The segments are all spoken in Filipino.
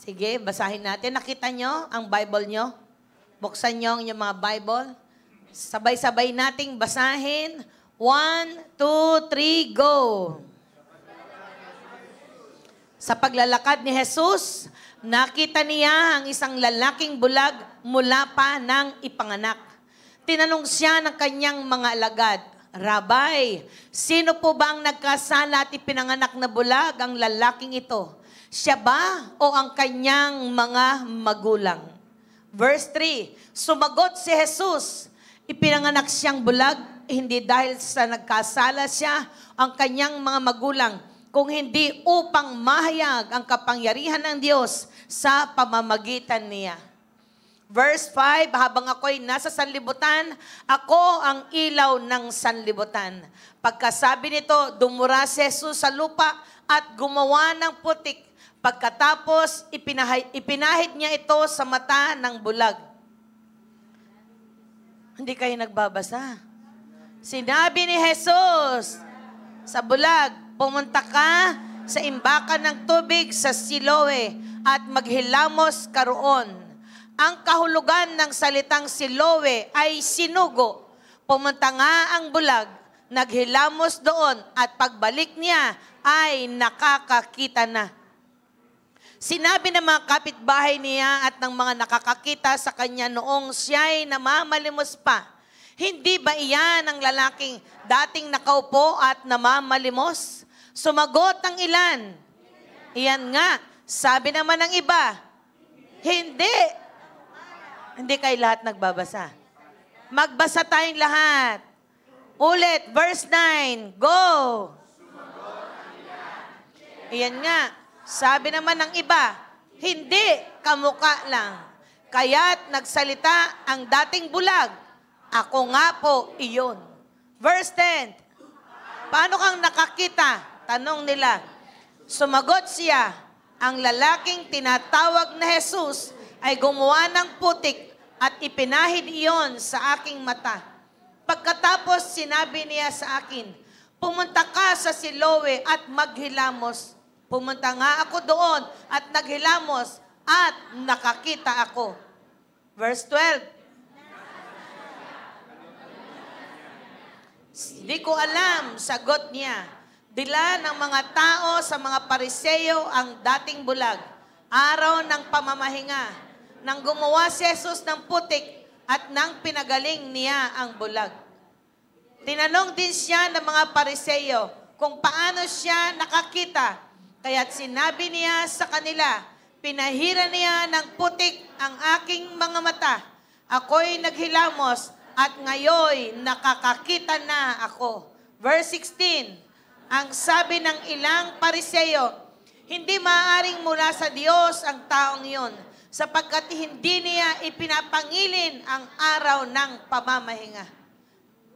Sige, basahin natin. Nakita nyo ang Bible nyo? Buksan nyo ang inyong mga Bible. Sabay-sabay nating basahin. 1, 2, 3, go! Sa paglalakad ni Jesus, nakita niya ang isang lalaking bulag mula pa ng ipanganak. Tinanong siya ng kanyang mga alagad, Rabay, sino po ba ang nagkasala at ipinanganak na bulag ang lalaking ito? Siya ba o ang kanyang mga magulang? Verse 3, sumagot si Jesus, ipinanganak siyang bulag, hindi dahil sa nagkasala siya ang kanyang mga magulang, kung hindi upang mahayag ang kapangyarihan ng Diyos sa pamamagitan niya. Verse 5, habang ako'y nasa sanlibutan, ako ang ilaw ng sanlibutan. Pagkasabi nito, dumura si Jesus sa lupa at gumawa ng putik. Pagkatapos, ipinahid niya ito sa mata ng bulag. Hindi kayo nagbabasa. Sinabi ni Jesus sa bulag, pumunta ka sa imbakan ng tubig sa Siloe at maghilamos ka roon. Ang kahulugan ng salitang Siloe ay sinugo. Pumunta nga ang bulag, naghilamos doon at pagbalik niya ay nakakakita na. Sinabi ng mga kapitbahay niya at ng mga nakakakita sa kanya noong siya'y namamalimos pa, hindi ba iyan ang lalaking dating nakaupo at namamalimos? Sumagot ang ilan. Iyan nga. Sabi naman ng iba, hindi. Hindi kayo lahat nagbabasa. Magbasa tayong lahat. Ulit, verse 9. Go! Iyan nga. Sabi naman ng iba, hindi, kamukha lang. Kaya't nagsalita ang dating bulag. Ako nga po iyon. Verse 10. Paano kang nakakita? Tanong nila. Sumagot siya, ang lalaking tinatawag na Jesus ay gumawa ng putik at ipinahid iyon sa aking mata. Pagkatapos sinabi niya sa akin, pumunta ka sa Siloe at maghilamos. Pumunta nga ako doon at naghilamos at nakakita ako. Verse 12. Di ko alam, sagot niya. Dila ng mga tao sa mga Pariseo ang dating bulag. Araw ng pamamahinga. Nang gumawa si Jesus ng putik at nang pinagaling niya ang bulag. Tinanong din siya ng mga Pariseo kung paano siya nakakita. Kaya't sinabi niya sa kanila, pinahira niya ng putik ang aking mga mata. Ako'y naghilamos at ngayon nakakakita na ako. Verse 16, ang sabi ng ilang Pariseo, hindi maaaring mula sa Diyos ang taong iyon, sapagkat hindi niya ipinapangilin ang araw ng pamamahinga.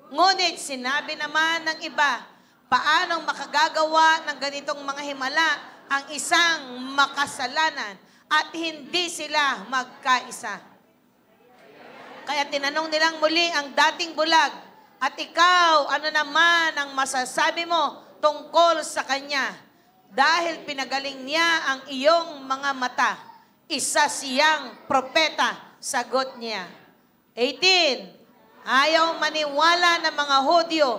Ngunit sinabi naman ng iba, paanong makagagawa ng ganitong mga himala ang isang makasalanan at hindi sila magkaisa? Kaya tinanong nilang muli ang dating bulag, at ikaw, ano naman ang masasabi mo tungkol sa kanya? Dahil pinagaling niya ang iyong mga mata. Isa siyang propeta, sagot niya. 18. Ayaw maniwala ng mga Hudyo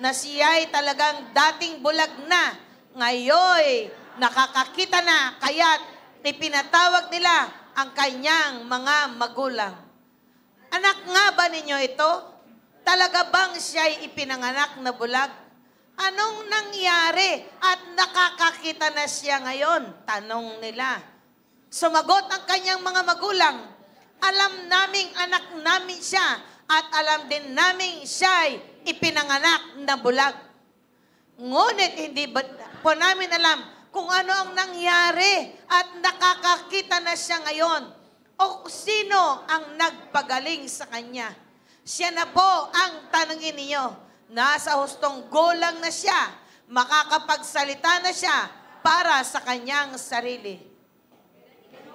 na siya'y talagang dating bulag na, ngayon nakakakita na, kaya't ipinatawag nila ang kanyang mga magulang. Anak nga ba ninyo ito? Talaga bang siya'y ipinanganak na bulag? Anong nangyari at nakakakita na siya ngayon? Tanong nila. Sumagot ang kanyang mga magulang, alam naming anak namin siya at alam din naming siya'y ipinanganak na bulag. Ngunit hindi po namin alam kung ano ang nangyari at nakakakita na siya ngayon o sino ang nagpagaling sa kanya. Siya na po ang tanungin ninyo. Nasa hustong gulang na siya, makakapagsalita na siya para sa kanyang sarili.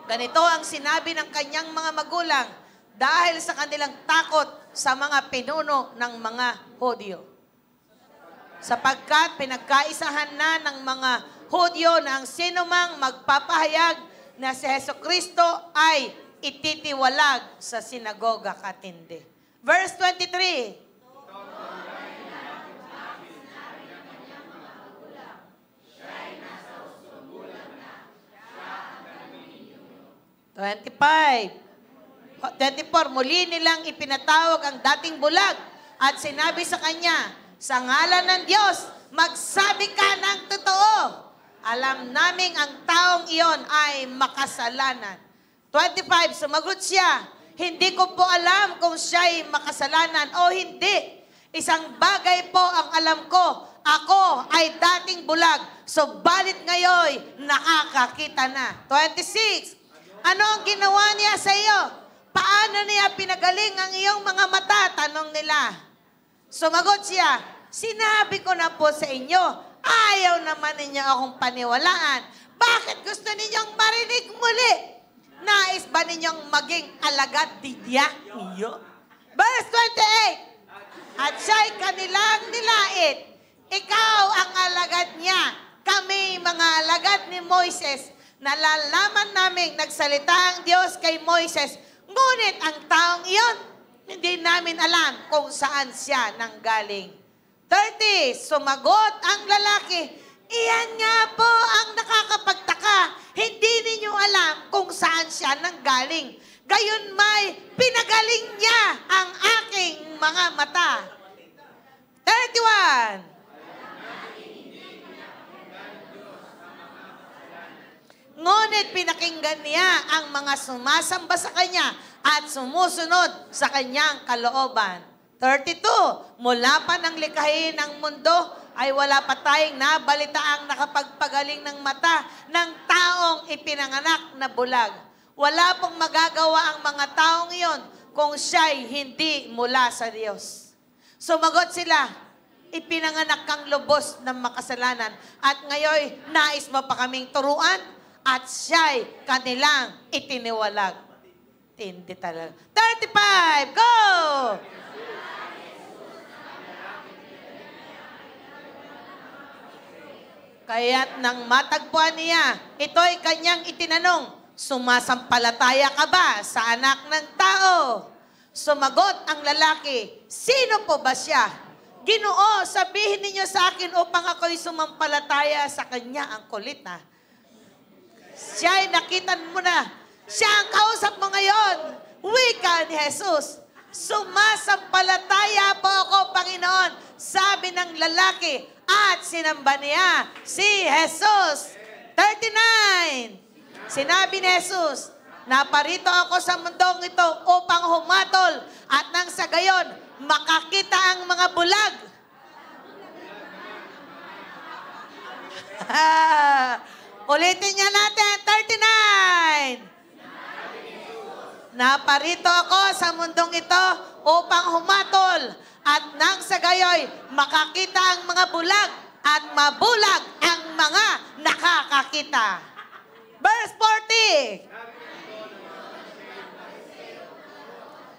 Ganito ang sinabi ng kanyang mga magulang dahil sa kanilang takot sa mga pinuno ng mga Hudyo. Sapagkat pinagkaisahan na ng mga Hudyo na ang sinumang magpapahayag na si Jesucristo ay ititiwalag sa sinagoga katindi. Verse 23. 24, muli nilang ipinatawag ang dating bulag at sinabi sa kanya, sa ngalan ng Diyos, magsabi ka ng totoo. Alam naming ang taong iyon ay makasalanan. 25, sumagot siya, hindi ko po alam kung siya'y makasalanan o hindi. Isang bagay po ang alam ko, ako ay dating bulag, subalit ngayon nakakakita na. 26, ano ang ginawa niya sa iyo? Paano niya pinagaling ang iyong mga mata? Tanong nila. Sumagot siya, sinabi ko na po sa inyo, ayaw naman ninyo akong paniwalaan. Bakit gusto ninyong marinig muli? Nais ba ninyong maging alagad didya? Iyo. Verse 28, at siya'y kanilang nilait. Ikaw ang alagad niya. Kami mga alagad ni Moises. Nalalaman namin nagsalita ang Diyos kay Moises. Ngunit ang taong iyon, hindi namin alam kung saan siya nanggaling. 30, sumagot ang lalaki, iyan nga po ang nakakapagtaka. Hindi ninyo alam kung saan siya nanggaling. Gayon may pinagaling niya ang aking mga mata. 31, ngunit pinakinggan niya ang mga sumasamba sa kanya at sumusunod sa kanyang kalooban. 32, mula pa ng likhain ng mundo ay wala pa tayong nabalitaang nakapagpagaling ng mata ng taong ipinanganak na bulag. Wala pong magagawa ang mga taong iyon kung siya'y hindi mula sa Diyos. Sumagot sila, ipinanganak kang lubos ng makasalanan at ngayon nais mo pa kaming turuan? At siya'y kanilang itiniwalag. Tindi talaga. 35, go! Kaya't nang matagpuan niya, ito'y kanyang itinanong, sumasampalataya ka ba sa anak ng tao? Sumagot ang lalaki, sino po ba siya? Ginoo, sabihin ninyo sa akin upang ako'y sumampalataya sa kanya. Ang kulit na. Siya'y nakitan mo na. Siya ang kausap mo ngayon. Wika ni Jesus. Sumasampalataya po ako, Panginoon, sabi ng lalaki, at sinamba niya si Jesus. 39. Sinabi ni Jesus, naparito ako sa mundong ito upang humatol at nang sa gayon, makakita ang mga bulag. Ulitin niya natin, 39. Naparito ako sa mundong ito upang humatol at nang sa gayoy makakita ang mga bulag at mabulag ang mga nakakakita. Verse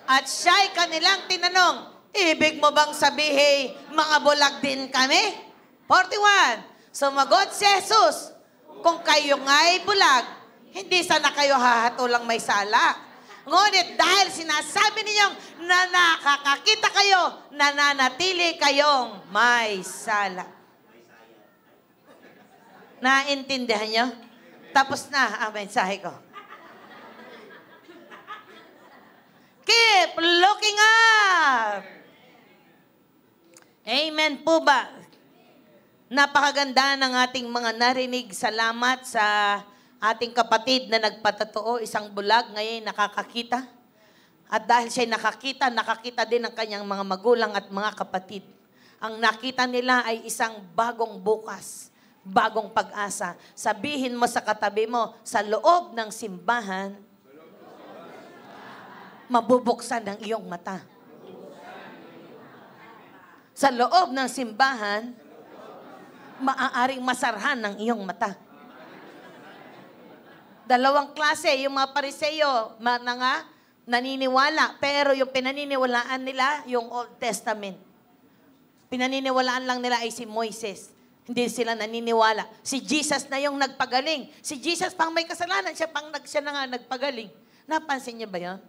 40. At siya'y kanilang tinanong, ibig mo bang sabihin mga bulag din kami? 41. Sumagot si Jesus, kung kayo nga'y bulag, hindi sana kayo hahatulang may sala. Ngunit dahil sinasabi ninyong na nakakakita kayo, nananatili kayong may sala. Naintindihan nyo? Tapos na ang mensahe ko. Keep looking up! Amen po ba? Napakaganda ng ating mga narinig. Salamat sa ating kapatid na nagpatotoo, isang bulag, ngayon nakakakita. At dahil siya nakakita din ng kanyang mga magulang at mga kapatid. Ang nakita nila ay isang bagong bukas, bagong pag-asa. Sabihin mo sa katabi mo, sa loob ng simbahan, mabubuksan ang iyong mata. Sa loob ng simbahan, maaaring masarhan ng iyong mata. Dalawang klase, yung mga Pariseo, mga naniniwala, pero yung pinaniniwalaan nila, yung Old Testament. Pinaniniwalaan lang nila ay si Moises. Hindi sila naniniwala. Si Jesus na yung nagpagaling. Si Jesus pang may kasalanan, siya na nga nagpagaling. Napansin niyo ba yun?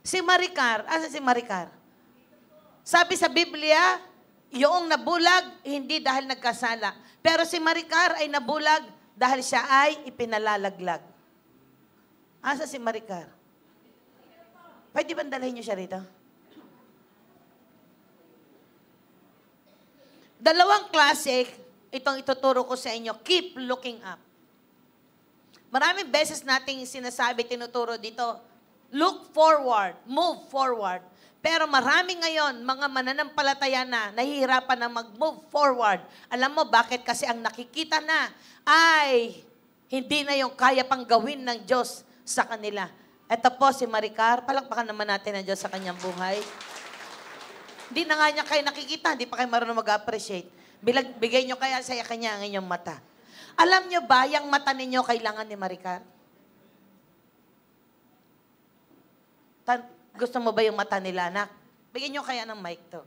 Si Maricar, asa si Maricar? Sabi sa Biblia, yung nabulag, hindi dahil nagkasala. Pero si Maricar ay nabulag dahil siya ay ipinalalaglag. Asa si Maricar? Pwede ba dalhin niyo siya rito? Dalawang klase, itong ituturo ko sa inyo, keep looking up. Maraming beses nating sinasabi, tinuturo dito, look forward, move forward. Pero marami ngayon, mga mananampalataya na, nahihirapan na mag-move forward. Alam mo bakit? Kasi ang nakikita na ay hindi na yung kaya pang gawin ng Diyos sa kanila. Ito po si Maricar, palakpakan naman natin ang Diyos sa kanyang buhay. Hindi na nga niya kayo nakikita, hindi pa kayo marunong mag-appreciate. Bigay niyo kaya sa kanya ang inyong mata. Alam niyo ba, yung mata ninyo kailangan ni Maricar? Gusto mo ba yung mata nila, anak? Bigyan niyo kaya ng mic to.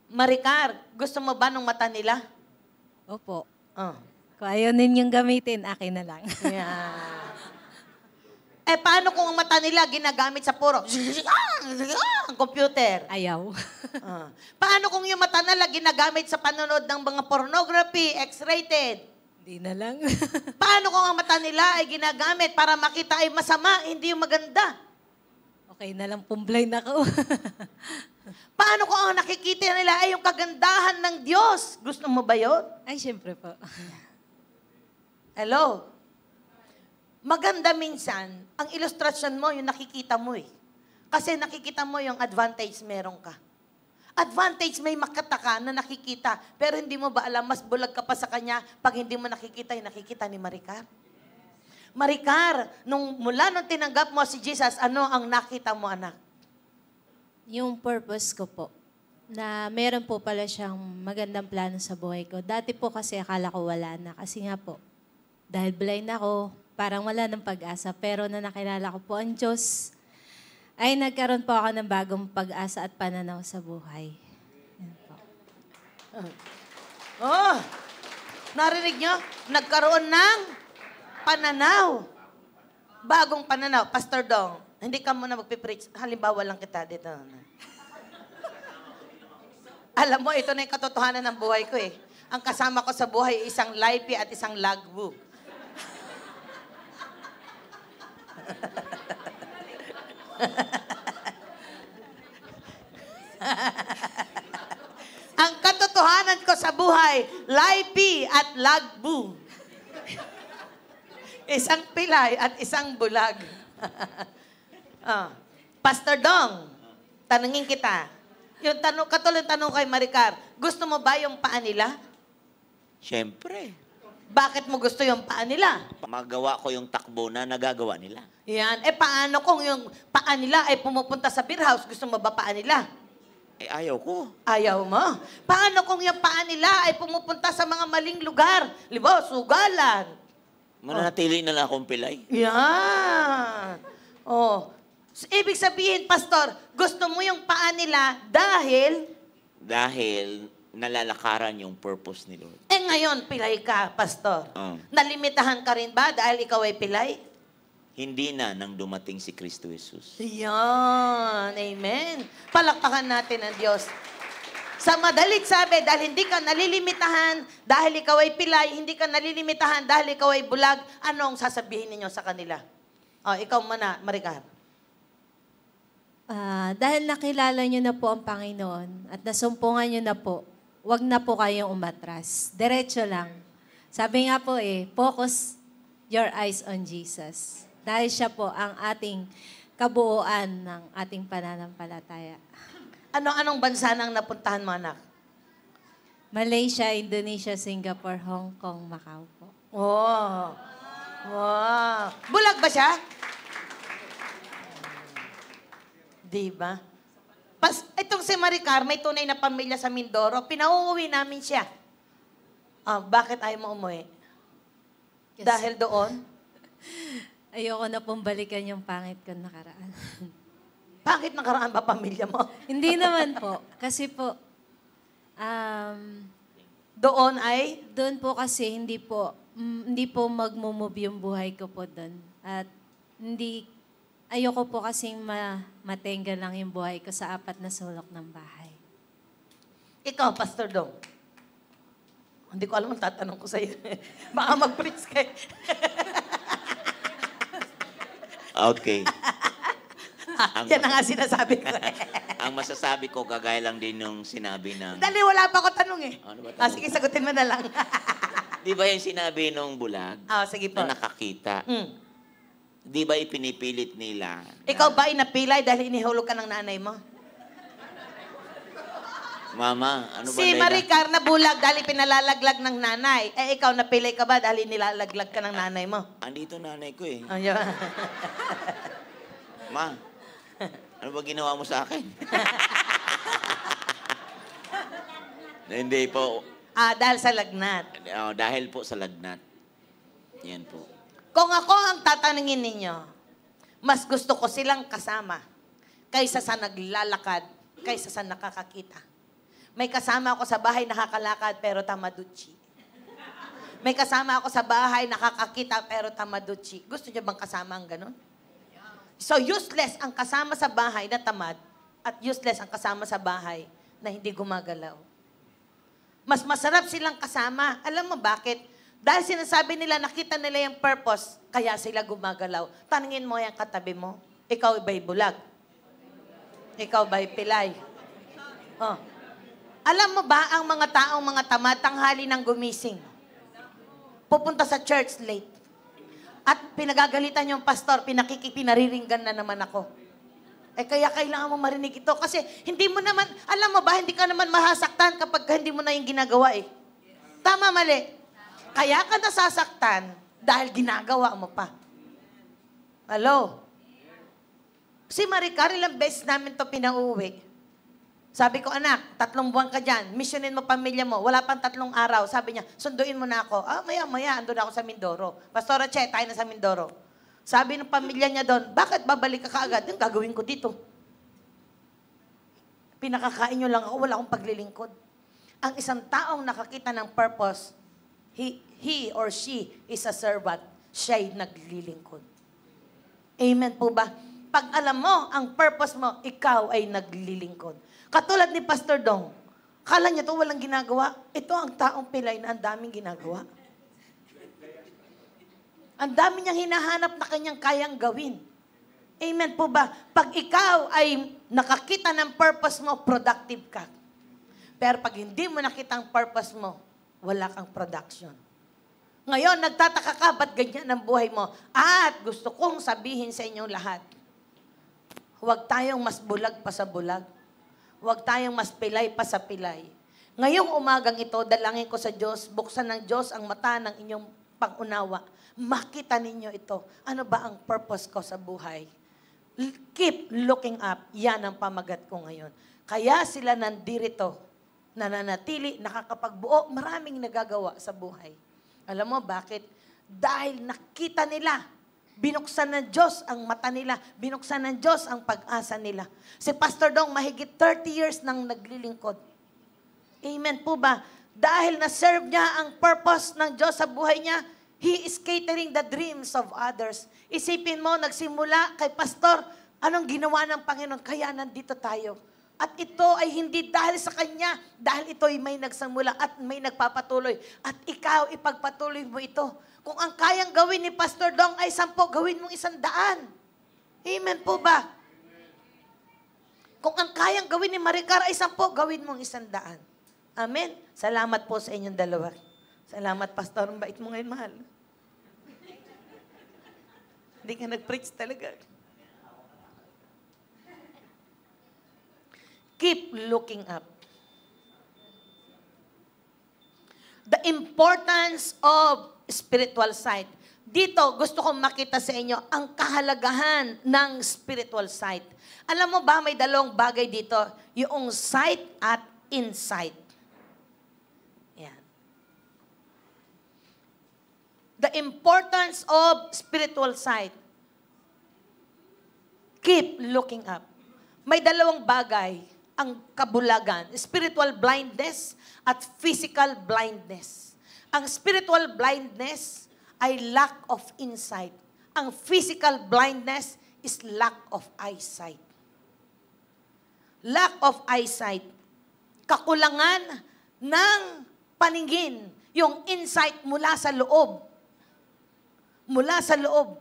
Maricar, gusto mo ba ng mata nila? Opo. Oh. Kung ayaw ninyong gamitin, akin na lang. Yeah. Eh, paano kung ang mata nila ginagamit sa puro? Ang computer. Ayaw. Paano kung yung mata nila ginagamit sa panonood ng mga pornography, X-rated? Hindi na lang. Paano kung ang mata nila ay ginagamit para makita ay masama, hindi yung maganda? Okay na lang, pumblind ako. Paano kung ang nakikita nila ay yung kagandahan ng Diyos? Gusto mo ba yun? Ay, syempre po. Hello? Maganda minsan, ang ilustrasyon mo, yung nakikita mo eh. Kasi nakikita mo yung advantage meron ka. Advantage may makataka na nakikita, pero hindi mo ba alam, mas bulag ka pa sa kanya pag hindi mo nakikita yung nakikita ni Maricar? Maricar, mula nung tinanggap mo si Jesus, ano ang nakita mo, anak? Yung purpose ko po, na meron po pala siyang magandang plano sa buhay ko. Dati po kasi akala ko wala na. Kasi nga po, dahil blind ako, parang wala ng pag-asa. Pero na nakilala ko po ang Diyos, ay nagkaroon po ako ng bagong pag-asa at pananaw sa buhay. Yan po. Oh, narinig nyo? Nagkaroon ng pananaw. Bagong pananaw. Pastor Dong, hindi ka muna magpipreach. Halimbawa lang kita dito. Alam mo, ito na yung katotohanan ng buhay ko eh. Ang kasama ko sa buhay, isang Laipi at isang Lagbu. Ang katotohanan ko sa buhay, Laipi at Lagbu. Isang pilay at isang bulag. Pastor Dong, tanungin kita. Yung katulad tanong kay Maricar, gusto mo ba yung paa nila? Siyempre. Bakit mo gusto yung paa nila? Magawa ko yung takbo na nagagawa nila. Yan. Eh, paano kung yung paa nila ay pumupunta sa beer house? Gusto mo ba paa nila? Eh, ayaw ko. Ayaw mo. Paano kung yung paa nila ay pumupunta sa mga maling lugar? Libo, sugalan. Mananatili na lang akong pilay. Yan. Oh. Ibig sabihin, Pastor, gusto mo yung paa nila dahil... Dahil nalalakaran yung purpose ni Lord. Eh ngayon, pilay ka, Pastor. Oh. Nalimitahan ka rin ba dahil ikaw ay pilay? Hindi na nang dumating si Kristo Jesus. Yan. Amen. Palakpakan natin ang Diyos. Sa madalit sabi, dahil hindi ka nalilimitahan, dahil ikaw ay pilay, hindi ka nalilimitahan dahil ikaw ay bulag, ano ang sasabihin ninyo sa kanila? Oh, ikaw muna, Maricar. Dahil nakilala nyo na po ang Panginoon at nasumpungan nyo na po, wag na po kayong umatras. Diretso lang. Sabi nga po focus your eyes on Jesus. Dahil siya po ang ating kabuuan ng ating pananampalataya. Anong bansa nang napuntahan mo, anak? Malaysia, Indonesia, Singapore, Hong Kong, Macau po. Oh. Wow. Bulag ba siya? Diba? Itong si Maricar, may tunay na pamilya sa Mindoro. Pinauuwi namin siya. Bakit ayaw mo umuwi? Yes. Dahil doon? Ayoko na pong balikan yung pangit ko nakaraan. Bakit nakaraan ba pamilya mo? Hindi naman po. Kasi po, Doon ay? Doon po kasi hindi po magmo-move yung buhay ko po doon. At ayoko po kasing matenga lang yung buhay ko sa 4 na sulok ng bahay. Ikaw, Pastor Dong. Hindi ko alam ang tatanong ko sa'yo. Baka mag-preach kayo. Okay. Yan ang nga sinasabi ko. Ang masasabi ko, kagaya lang din yung sinabi ng... Dali, wala pa ako tanong eh. Ano ba tanong? Sige, sagutin mo na lang. Di ba yung sinabi nung bulag Sige po. na nakakita? Di ba ipinipilit nila? Ikaw ba inapilay dahil inihulog ka ng nanay mo? Mama, ano ba Si Maricar na bulag dahil pinalalaglag ng nanay. Ikaw napilay ka ba dahil nilalaglag ka ng nanay mo? Andito nanay ko eh. Ayun. Ma, ano ba ginawa mo sa akin? Hindi po. Dahil sa lagnat. Dahil po sa lagnat. Yan po. Kung ako ang tatanungin ninyo, mas gusto ko silang kasama kaysa sa naglalakad, kaysa sa nakakakita. May kasama ako sa bahay nakakalakad pero tamaduchi. May kasama ako sa bahay nakakakita pero tamaduchi. Gusto niyo bang kasama ang ganun? So useless ang kasama sa bahay na tamad at useless ang kasama sa bahay na hindi gumagalaw. Mas masarap silang kasama. Alam mo bakit? Dahil sinasabi nila, nakita nila yung purpose, kaya sila gumagalaw. Tanungin mo yung katabi mo, ikaw ba'y bulag? Ikaw ba'y pilay? Alam mo ba ang mga taong mga tamad, tanghali nang gumising? Pupunta sa church late. At pinagagalitan yung pastor, pinariringgan na naman ako. Kaya kailangan mo marinig ito. Kasi hindi mo naman, alam mo ba, hindi ka naman mahasaktan kapag hindi mo na yung ginagawa eh. Tama, mali. Kaya ka nasasaktan dahil ginagawa mo pa. Hello? Si Maricar, ilang beses namin to pinauwi. Sabi ko, anak, 3 buwan ka dyan. Missionin mo pamilya mo. Wala pang 3 araw. Sabi niya, sunduin mo na ako. Maya, andun ako sa Mindoro. Pastora Che, tayo na sa Mindoro. Sabi ng pamilya niya doon, bakit babalik ka kaagad? Yung gagawin ko dito. Pinakakain niyo lang ako, wala akong paglilingkod. Ang isang taong nakakita ng purpose, he or she is a servant. Siya'y naglilingkod. Amen po ba? Pag alam mo ang purpose mo, ikaw ay naglilingkod. Katulad ni Pastor Dong, kala niya to walang ginagawa. Ito ang taong pilay na ang daming ginagawa. Ang dami niyang hinahanap na kanyang kayang gawin. Amen po ba? Pag ikaw ay nakakita ng purpose mo, productive ka. Pero pag hindi mo nakita ang purpose mo, wala kang production. Ngayon, nagtataka ka, ba't ganyan ang buhay mo? At gusto kong sabihin sa inyong lahat, huwag tayong mas bulag pa sa bulag. Huwag tayong mas pilay pa sa pilay. Ngayong umagang ito, dalangin ko sa Diyos, buksan ng Diyos ang mata ng inyong pangunawa. Makita ninyo ito. Ano ba ang purpose ko sa buhay? Keep looking up. Yan ang pamagat ko ngayon. Kaya sila nandirito, nananatili, nakakapagbuo, maraming nagagawa sa buhay. Alam mo bakit? Dahil nakita nila, binuksan ng Diyos ang mata nila. Binuksan ng Diyos ang pag-asa nila. Si Pastor Dong, mahigit 30 years nang naglilingkod. Amen po ba? Dahil na-serve niya ang purpose ng Diyos sa buhay niya, he is catering the dreams of others. Isipin mo, nagsimula kay Pastor, anong ginawa ng Panginoon? Kaya nandito tayo. At ito ay hindi dahil sa Kanya, dahil ito ay may nagsamula at may nagpapatuloy. At ikaw, ipagpatuloy mo ito. Kung ang kayang gawin ni Pastor Dong ay 10, gawin mong 100. Amen po ba? Kung ang kayang gawin ni Maricar ay 10, gawin mong 100. Amen? Salamat po sa inyong dalawa. Salamat, Pastor. Ang bait mo ngayon, mahal. Hindi ka nag-preach talaga. Keep looking up. The importance of spiritual sight. Dito, gusto kong makita sa inyo ang kahalagahan ng spiritual sight. Alam mo ba, may 2 bagay dito. Yung sight at insight. Yan. The importance of spiritual sight. Keep looking up. May 2 bagay ang kabulagan. Spiritual blindness at physical blindness. Ang spiritual blindness ay lack of insight. Ang physical blindness is lack of eyesight. Lack of eyesight. Kakulangan ng paningin. Yung insight mula sa loob. Mula sa loob.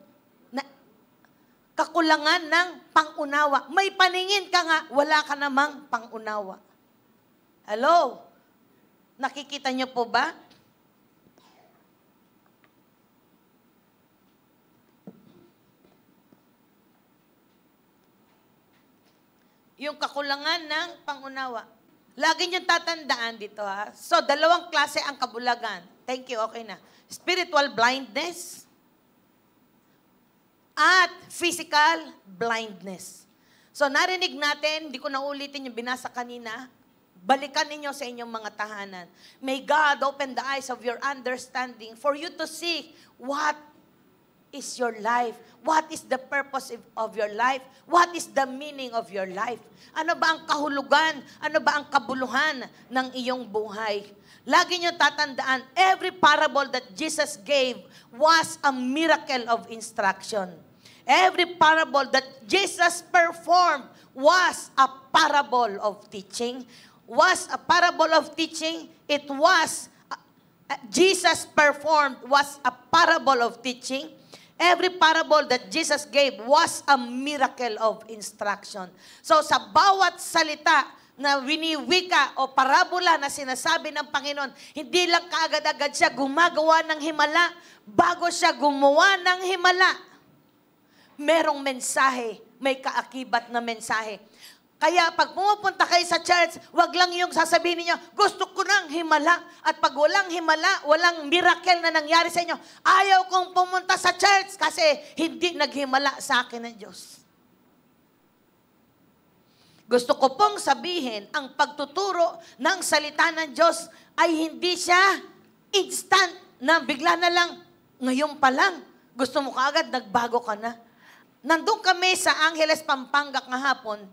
Kakulangan ng pangunawa. May paningin ka nga, wala ka namang pangunawa. Hello? Nakikita niyo po ba? Yung kakulangan ng pangunawa. Lagi niyong tatandaan dito, ha? So, dalawang klase ang kabulagan. Thank you, okay na. Spiritual blindness at physical blindness. So, narinig natin, hindi ko na ulitin yung binasa kanina, balikan ninyo sa inyong mga tahanan. May God open the eyes of your understanding for you to see what is your life? What is the purpose of your life? What is the meaning of your life? Ano ba ang kahulugan? Ano ba ang kabuluhan ng iyong buhay? Lagi niyo tatandaan, every parable that Jesus gave was a miracle of instruction. Every parable that Jesus performed was a parable of teaching. Was a parable of teaching. It was, Jesus performed was a parable of teaching. Every parable that Jesus gave was a miracle of instruction. So sa bawat salita na winiwika o parabola na sinasabi ng Panginoon, hindi lang kaagad-agad siya gumagawa ng himala. Bago siya gumawa ng himala, merong mensahe, may kaakibat na mensahe. Kaya pag pumupunta kayo sa church, wag lang yung sasabihin niyo, gusto ko ng himala. At pag walang himala, walang miracle na nangyari sa inyo, ayaw kong pumunta sa church kasi hindi naghimala sa akin ng Diyos. Gusto ko pong sabihin, ang pagtuturo ng salita ng Diyos ay hindi siya instant na bigla na lang, ngayon pa lang, gusto mo kaagad, nagbago ka na. Nandun kami sa Angeles, Pampanga kahapon,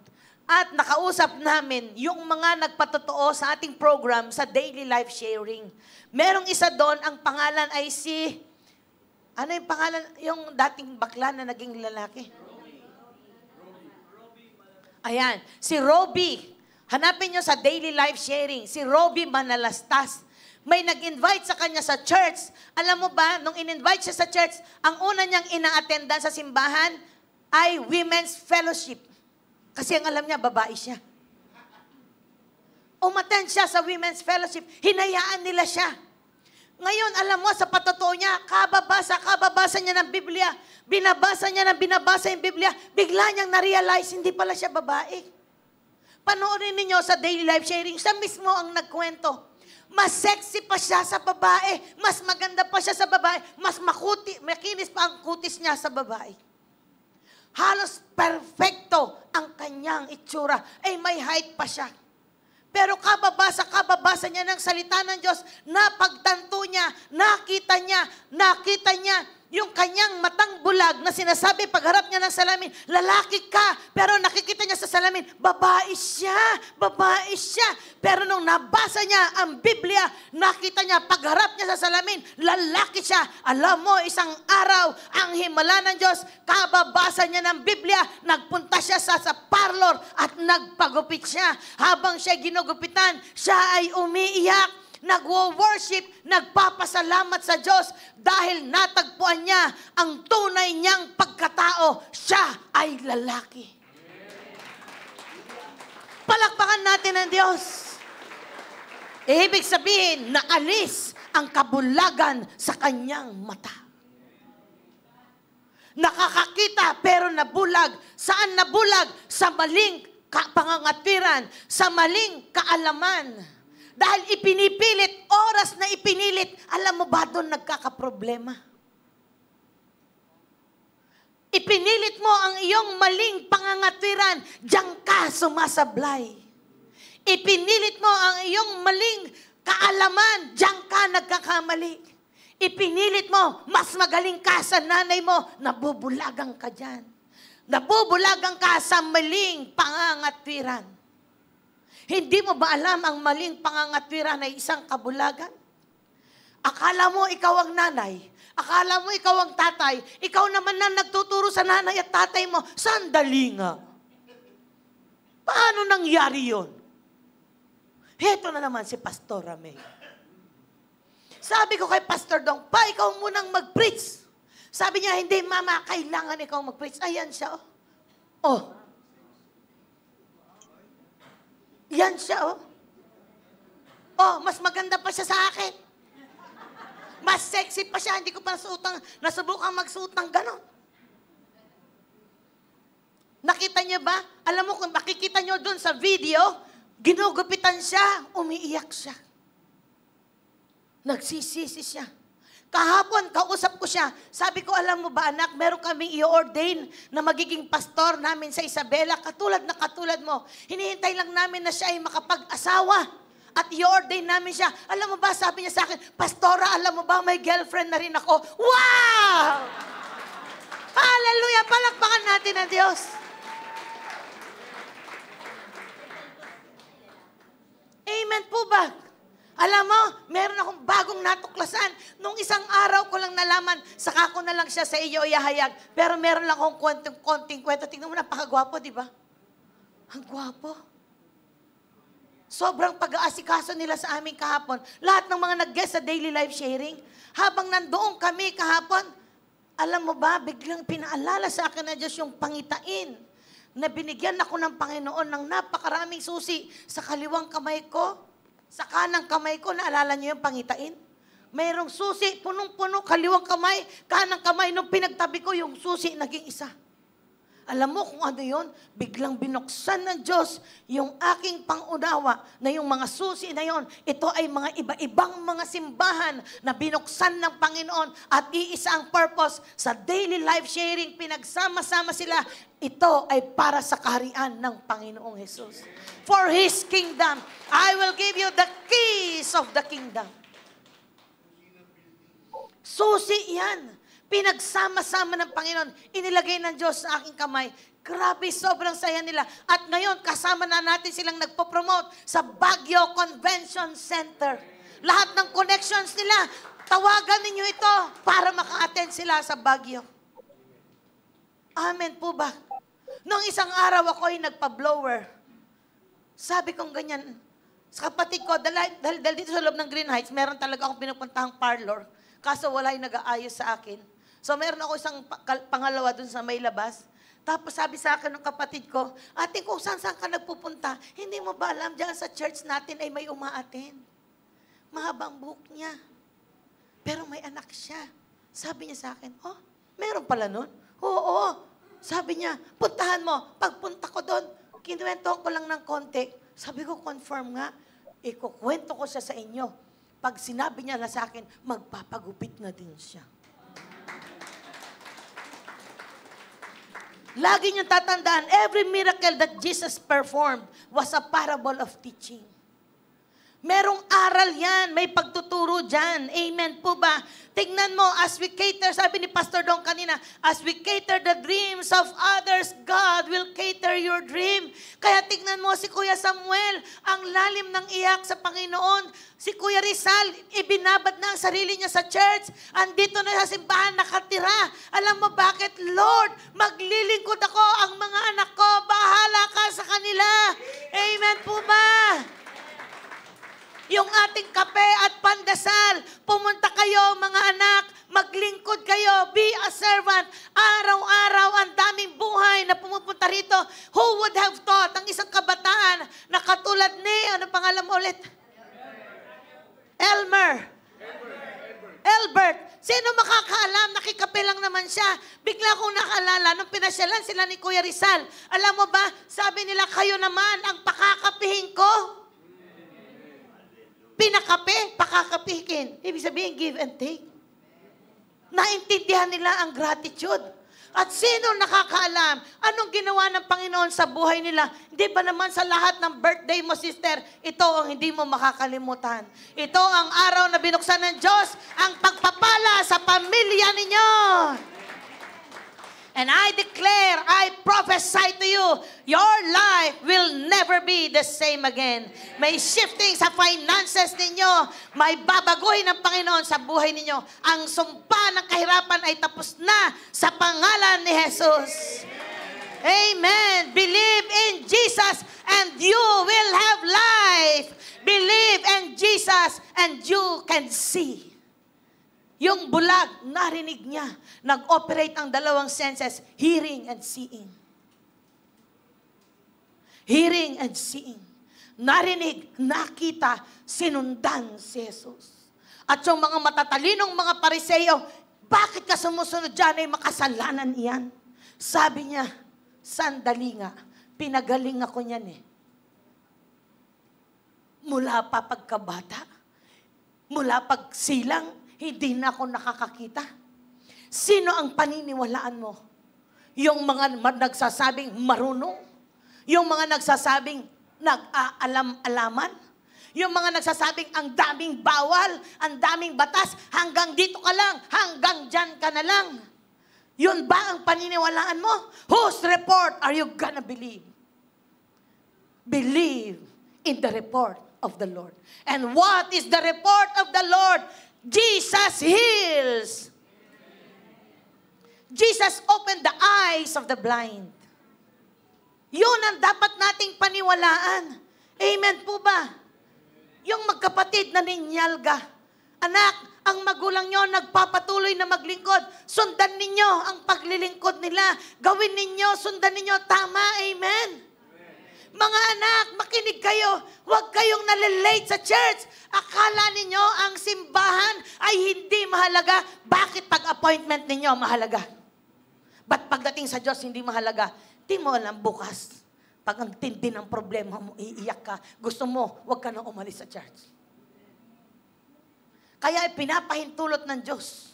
at nakausap namin yung mga nagpatotoo sa ating program sa daily life sharing. Merong isa doon, ang pangalan ay si, ano yung pangalan, yung dating bakla na naging lalaki? Ayan, si Robbie. Hanapin nyo sa daily life sharing, si Robbie Manalastas. May nag-invite sa kanya sa church. Alam mo ba, nung in-invite siya sa church, ang una niyang ina-attendan sa simbahan ay women's fellowship. Kasi ang alam niya, babae siya. Umattend siya sa women's fellowship. Hinayaan nila siya. Ngayon, alam mo, sa patotoo niya, kababasa niya ng Biblia. Binabasa yung Biblia. Bigla niyang na-realize, hindi pala siya babae. Panoorin ninyo sa daily life sharing, siya mismo ang nagkwento. Mas sexy pa siya sa babae. Mas maganda pa siya sa babae. Mas makinis pa ang kutis niya sa babae. Halos perfecto ang kanyang itsura. May height pa siya. Pero kababasa niya ng salita ng Diyos, napagtanto niya, nakita niya yung kanyang matang bulag na sinasabi pagharap niya ng salamin, lalaki ka, pero nakikita niya sa salamin, babae siya. Pero nung nabasa niya ang Biblia, nakita niya pagharap niya sa salamin, lalaki siya. Alam mo, isang araw, ang himala ng Diyos, kababasa niya ng Biblia, nagpunta siya sa parlor at nagpagupit siya. Habang siya ginugupitan, siya ay umiiyak. Nagwo-worship, nagpapasalamat sa Diyos dahil natagpuan niya ang tunay niyang pagkatao. Siya ay lalaki. Palakpakan natin ang Diyos. Ibig sabihin, naalis ang kabulagan sa kanyang mata. Nakakakita pero nabulag. Saan nabulag? Sa maling pangangatiran, sa maling kaalaman. Dahil ipinipilit, oras na ipinilit, alam mo ba doon nagkakaproblema? Ipinilit mo ang iyong maling pangangatiran, diyan ka sumasablay. Ipinilit mo ang iyong maling kaalaman, diyan ka nagkakamali. Ipinilit mo, mas magaling ka sa nanay mo, nabubulagang ka dyan. Nabubulagang ka sa maling pangangatiran. Hindi mo ba alam ang maling pangangatwiran ay isang kabulagan? Akala mo ikaw ang nanay. Akala mo ikaw ang tatay. Ikaw naman na nagtuturo sa nanay at tatay mo. Sandali nga. Paano nangyari yun? Heto na naman si Pastora May. Sabi ko kay Pastor Dong, pa, ikaw munang mag-preach. Sabi niya, hindi, Mama, kailangan ikaw mag-preach. Ayan siya, oh. Oh. Yan siya, oh. Oh, mas maganda pa siya sa akin. Mas sexy pa siya. Hindi ko pa nasubukan magsuot ng ganon. Nakita niyo ba? Alam mo, kung makikita niyo doon sa video, ginugupitan siya, umiiyak siya. Nagsisisi siya. Kahapon, kausap ko siya. Sabi ko, alam mo ba anak, meron kaming i-ordain na magiging pastor namin sa Isabela, katulad mo. Hinihintay lang namin na siya ay makapag-asawa. At i-ordain namin siya. Alam mo ba, sabi niya sa akin, Pastora, alam mo ba, may girlfriend na rin ako. Wow! Hallelujah! Palakpakan natin ang Diyos. Amen po ba? Alam mo, meron akong bagong natuklasan. Nung isang araw ko lang nalaman, saka ko na lang siya sa iyo ihahayag. Pero meron lang akong konting kwento. Tingnan mo, napakagwapo, di ba? Ang gwapo. Sobrang pag-aasikaso nila sa amin kahapon. Lahat ng mga nag-guest sa daily life sharing, habang nandoon kami kahapon, alam mo ba, biglang pinaalala sa akin na Diyos yung pangitain na binigyan ako ng Panginoon ng napakaraming susi sa kaliwang kamay ko. Sa kanang kamay ko, naalala niyo yung pangitain? Mayroong susi, punong-puno, kaliwang kamay, kanang kamay. Nung pinagtabi ko, yung susi naging isa. Alam mo kung ano yun? Biglang binuksan ng Diyos yung aking pangunawa na yung mga susi na yun, ito ay mga iba-ibang mga simbahan na binuksan ng Panginoon at iisa ang purpose sa daily life sharing, pinagsama-sama sila. Ito ay para sa kaharian ng Panginoong Jesus. For His kingdom, I will give you the keys of the kingdom. Susi yan. Pinagsama-sama ng Panginoon. Inilagay ng Diyos sa aking kamay. Grabe, sobrang saya nila. At ngayon, kasama na natin silang nagpo-promote sa Baguio Convention Center. Lahat ng connections nila, tawagan ninyo ito para maka-attend sila sa Baguio. Amen po ba? Noong isang araw ako ay nagpa-blower. Sabi kong ganyan, sa kapatid ko, dahil dito sa loob ng Green Heights, meron talaga akong pinupuntahang parlor. Kaso wala yung nag-aayos sa akin. So meron ako isang pangalawa dun sa may labas. Tapos sabi sa akin ng kapatid ko, ate, kung saan ka nagpupunta, hindi mo ba alam dyan sa church natin ay may umaaten. Mahabang buhok niya. Pero may anak siya. Sabi niya sa akin, oh, meron pala nun? Oo. Sabi niya, puntahan mo. Pagpunta ko doon, kinuwento ko lang ng konti. Sabi ko, confirm nga. Ikukwento ko siya sa inyo. Pag sinabi niya na sa akin, magpapagupit na din siya. Lagi niyong tatandaan, every miracle that Jesus performed was a parable of teaching. Merong aral yan, may pagtuturo dyan. Amen po ba? Tingnan mo, as we cater, sabi ni Pastor Dong kanina, as we cater the dreams of others, God will cater your dream. Kaya tingnan mo si Kuya Samuel, ang lalim ng iyak sa Panginoon. Si Kuya Rizal, ibinabad na ang sarili niya sa church. Andito na sa simbahan nakatira. Alam mo bakit? Lord, maglilingkod ako, ang mga anak ko, bahala ka sa kanila. Amen po ba? Yung ating kape at pandasal, pumunta kayo mga anak, maglingkod kayo, be a servant. Araw-araw ang daming buhay na pumupunta rito. Who would have thought, ang isang kabataan na katulad ni, ano pangalan mo ulit? Elbert. Sino makakaalam, nakikape lang naman siya. Bigla kong nakaalala, nung pinasyalan sila ni Kuya Rizal, alam mo ba, sabi nila, kayo naman ang pakakapihin ko. Pinakape, pakakapihin. Ibig sabihin, give and take. Naintindihan nila ang gratitude. At sino nakakaalam? Anong ginawa ng Panginoon sa buhay nila? Hindi ba naman sa lahat ng birthday mo, sister, ito ang hindi mo makakalimutan. Ito ang araw na binuksan ng Diyos, ang pagpapala sa pamilya ninyo. And I declare, I prophesy to you, your life will never be the same again. May shifting sa finances ninyo. May babaguhin ng Panginoon sa buhay ninyo. Ang sumpa ng kahirapan ay tapos na sa pangalan ni Jesus. Amen. Believe in Jesus and you will have life. Believe in Jesus and you can see. Yung bulag, narinig niya. Nag-operate ang dalawang senses, hearing and seeing. Hearing and seeing. Narinig, nakita, sinundan si Jesus. At yung mga matatalinong mga Pariseo, bakit ka sumusunod dyan ay makasalanan iyan? Sabi niya, sandali nga, pinagaling ako niyan eh. Mula pa pagkabata, mula pagsilang, hindi na ako nakakakita. Sino ang paniniwalaan mo? Yung mga nagsasabing marunong? Yung mga nagsasabing nag-aalam-alaman? Yung mga nagsasabing ang daming bawal, ang daming batas, hanggang dito ka lang, hanggang dyan ka na lang? Yun ba ang paniniwalaan mo? Whose report are you gonna believe? Believe in the report of the Lord. And what is the report of the Lord? Jesus heals. Jesus opened the eyes of the blind. Yun ang dapat nating paniwalaan. Amen po ba? Yung magkapatid na ninyalga. Anak, ang magulang nyo nagpapatuloy na maglingkod. Sundan ninyo ang paglilingkod nila. Gawin ninyo, sundan ninyo. Tama, amen? Mga anak, makinig kayo. Huwag kayong nalilate sa church. Akala ninyo ang simbahan ay hindi mahalaga. Bakit pag-appointment ninyo mahalaga? Ba't pagdating sa Diyos hindi mahalaga? Di mo alam bukas. Pag ang tindi ng problema mo, iiyak ka. Gusto mo, huwag ka nang umalis sa church. Kaya pinapahintulot ng Diyos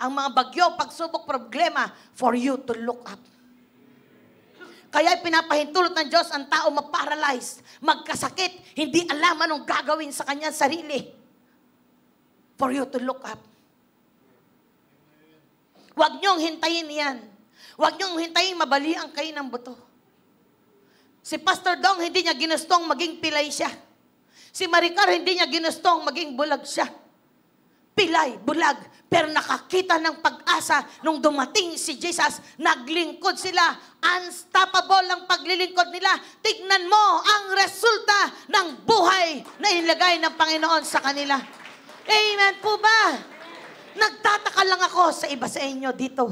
ang mga bagyo, pagsubok, problema for you to look up. Kaya pinapahintulot ng Diyos ang tao ma-paralyze, magkasakit, hindi alam anong gagawin sa kanyang sarili. For you to look up. Huwag niyong hintayin yan. Huwag niyong hintayin mabalian kayo ng buto. Si Pastor Dong, hindi niya ginustong maging pilay siya. Si Maricar, hindi niya ginustong maging bulag siya. Pilay, bulag, pero nakakita ng pag-asa nung dumating si Jesus, naglingkod sila, unstoppable ang paglilingkod nila. Tignan mo ang resulta ng buhay na inilagay ng Panginoon sa kanila. Amen po ba? Nagtataka lang ako sa iba sa inyo dito.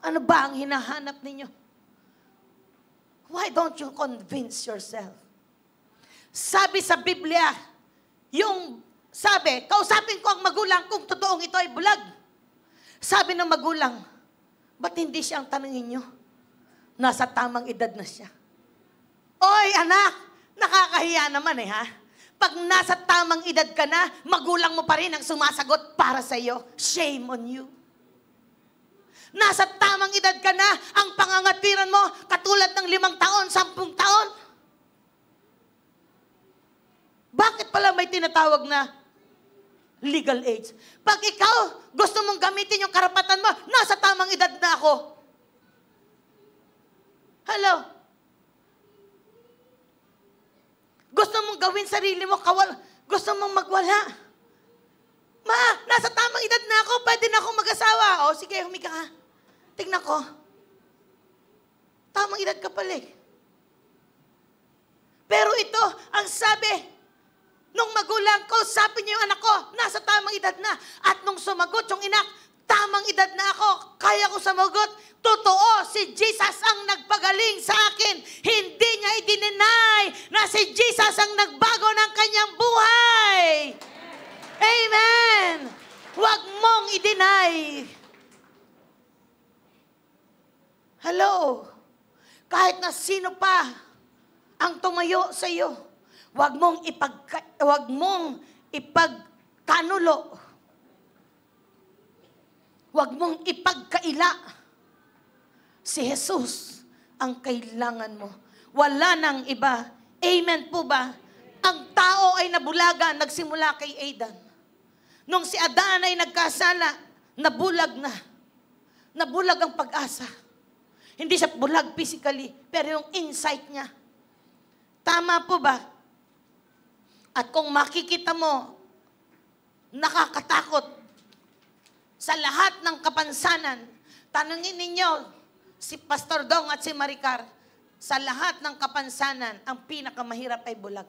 Ano ba ang hinahanap ninyo? Why don't you convince yourself? Sabi sa Biblia, sabi, kausapin ko ang magulang kung totoong ito ay bulag. Sabi ng magulang, ba't hindi siya ang tanungin nyo? Nasa tamang edad na siya. Oy, anak, nakakahiya naman ha? Pag nasa tamang edad ka na, magulang mo pa rin ang sumasagot para sa iyo. Shame on you. Nasa tamang edad ka na, ang pangangatiran mo, katulad ng 5 taon, 10 taon. Bakit pala may tinatawag na legal age? Pag ikaw gusto mong gamitin yung karapatan mo, nasa tamang edad na ako. Hello? Gusto mong gawin sarili mo, gusto mong magwala. Ma, nasa tamang edad na ako, pwede na akong mag-asawa. O sige, humika ka. Tignan ko. Tamang edad ka pala eh. Pero ito, ang sabi, nung magulang ko, sabi niya yung anak ko, nasa tamang edad na. At nung sumagot yung inak, tamang edad na ako, kaya ko sumagot, totoo, si Jesus ang nagpagaling sa akin. Hindi niya i-deny na si Jesus ang nagbago ng kanyang buhay. Amen! Huwag mong i-deny. Hello? Kahit na sino pa ang tumayo sa iyo, huwag mong ipagkanulo. Huwag mong ipagkaila. Si Jesus ang kailangan mo. Wala nang iba. Amen po ba? Ang tao ay nabulaga, nagsimula kay Adan. Nung si Adan ay nagkasala, nabulag na. na bulag ang pag-asa. Hindi siya bulag physically, pero yung insight niya. Tama po ba? At kung makikita mo, nakakatakot sa lahat ng kapansanan, tanungin ninyo si Pastor Dong at si Maricar, sa lahat ng kapansanan, ang pinakamahirap ay bulag.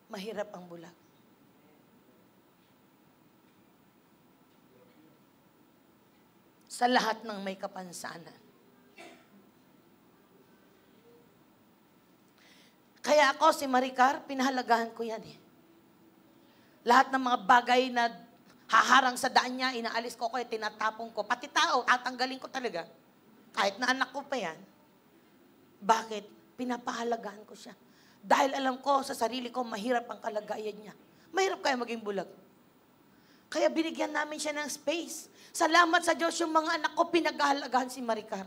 Mahirap ang bulag. Sa lahat ng may kapansanan. Kaya ako, si Maricar, pinahalagahan ko yan eh. Lahat ng mga bagay na haharang sa daan niya, inaalis ko kaya tinatapong ko. Pati tao, tatanggalin ko talaga. Kahit na anak ko pa yan. Bakit? Pinapahalagahan ko siya. Dahil alam ko sa sarili ko, mahirap ang kalagayan niya. Mahirap kaya maging bulag. Kaya binigyan namin siya ng space. Salamat sa Diyos, yung mga anak ko, pinaghahalagahan si Maricar.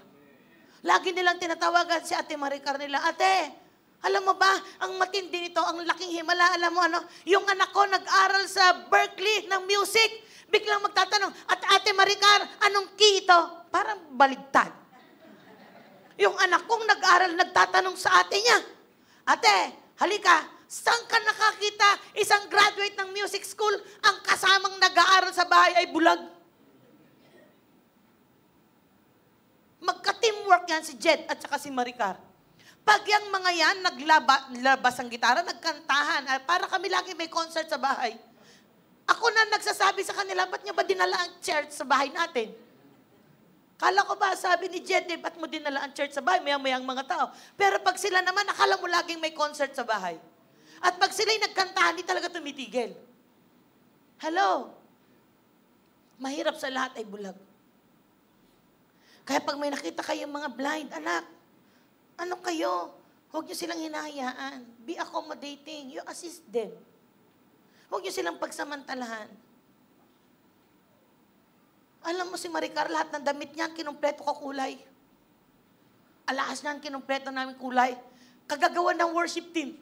Lagi nilang tinatawagan si Ate Maricar nila, Ate, alam mo ba, ang matindi nito, ang laking himala, alam mo ano, yung anak ko nag-aral sa Berkeley ng music, biglang magtatanong, at Ate Maricar, anong key ito? Parang baligtad. Yung anak kong nag-aral, nagtatanong sa ate niya, Ate, halika, saan ka nakakita isang graduate ng music school, ang kasamang nag-aaral sa bahay ay bulag? Magka-teamwork yan si Jed at saka si Maricar. Pag yung mga yan, naglabas ang gitara, nagkantahan, para kami lagi may concert sa bahay. Ako na nagsasabi sa kanila, ba't niya ba dinala ang church sa bahay natin? Kala ko ba, sabi ni Jed, ba't mo dinala ang church sa bahay? Maya-mayang mga tao. Pero pag sila naman, akala mo laging may concert sa bahay. At pag sila'y nagkantahan, di talaga tumitigil. Hello? Mahirap sa lahat ay bulag. Kaya pag may nakita kayong mga blind, anak, ano kayo? Huwag niyo silang hinahayaan. Be accommodating. You assist them. Huwag niyo silang pagsamantalahan. Alam mo si Maricar, lahat ng damit niya, kinumpleto ko kulay. Alahas niyan, kinumpleto namin kulay. Kagagawa ng worship team.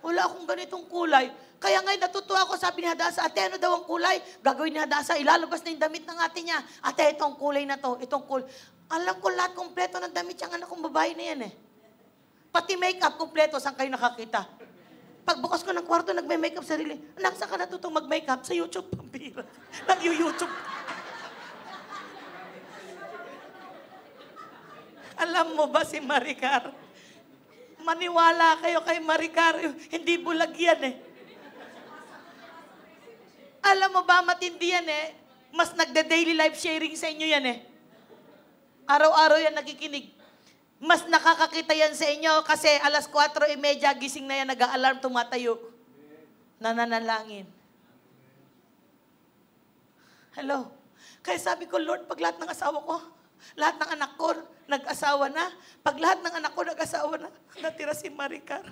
Wala akong ganitong kulay. Kaya ngayon natutuwa ako, sabi ni Hadasa, Ate, ano daw ang kulay? Gagawin ni Hadasa, ilalabas na yung damit ng ate niya. Ate, itong kulay na to, itong kulay. Alam ko lahat kompleto ng damit yung anak kong babae na yan eh. Pati makeup kompleto, saan kayo nakakita? Pagbukas ko ng kwarto, nagme-makeup sarili. Anak, saan ka natutong mag-makeup? Sa YouTube, pampira. Nag-YouTube. Alam mo ba si Maricar? Maniwala kayo kay Maricar, hindi bulag yan eh. Alam mo ba, matindi yan eh. Mas nagda-daily life sharing sa inyo yan eh. Araw-araw yan nakikinig. Mas nakakakita yan sa inyo kasi alas 4:30 gising na yan, nag-a-alarm, tumatayo. Nananalangin. Hello? Kaya sabi ko, Lord, pag lahat ng asawa ko, lahat ng anak ko, nag-asawa na. Pag lahat ng anak ko, nag-asawa na, natira si Maricar.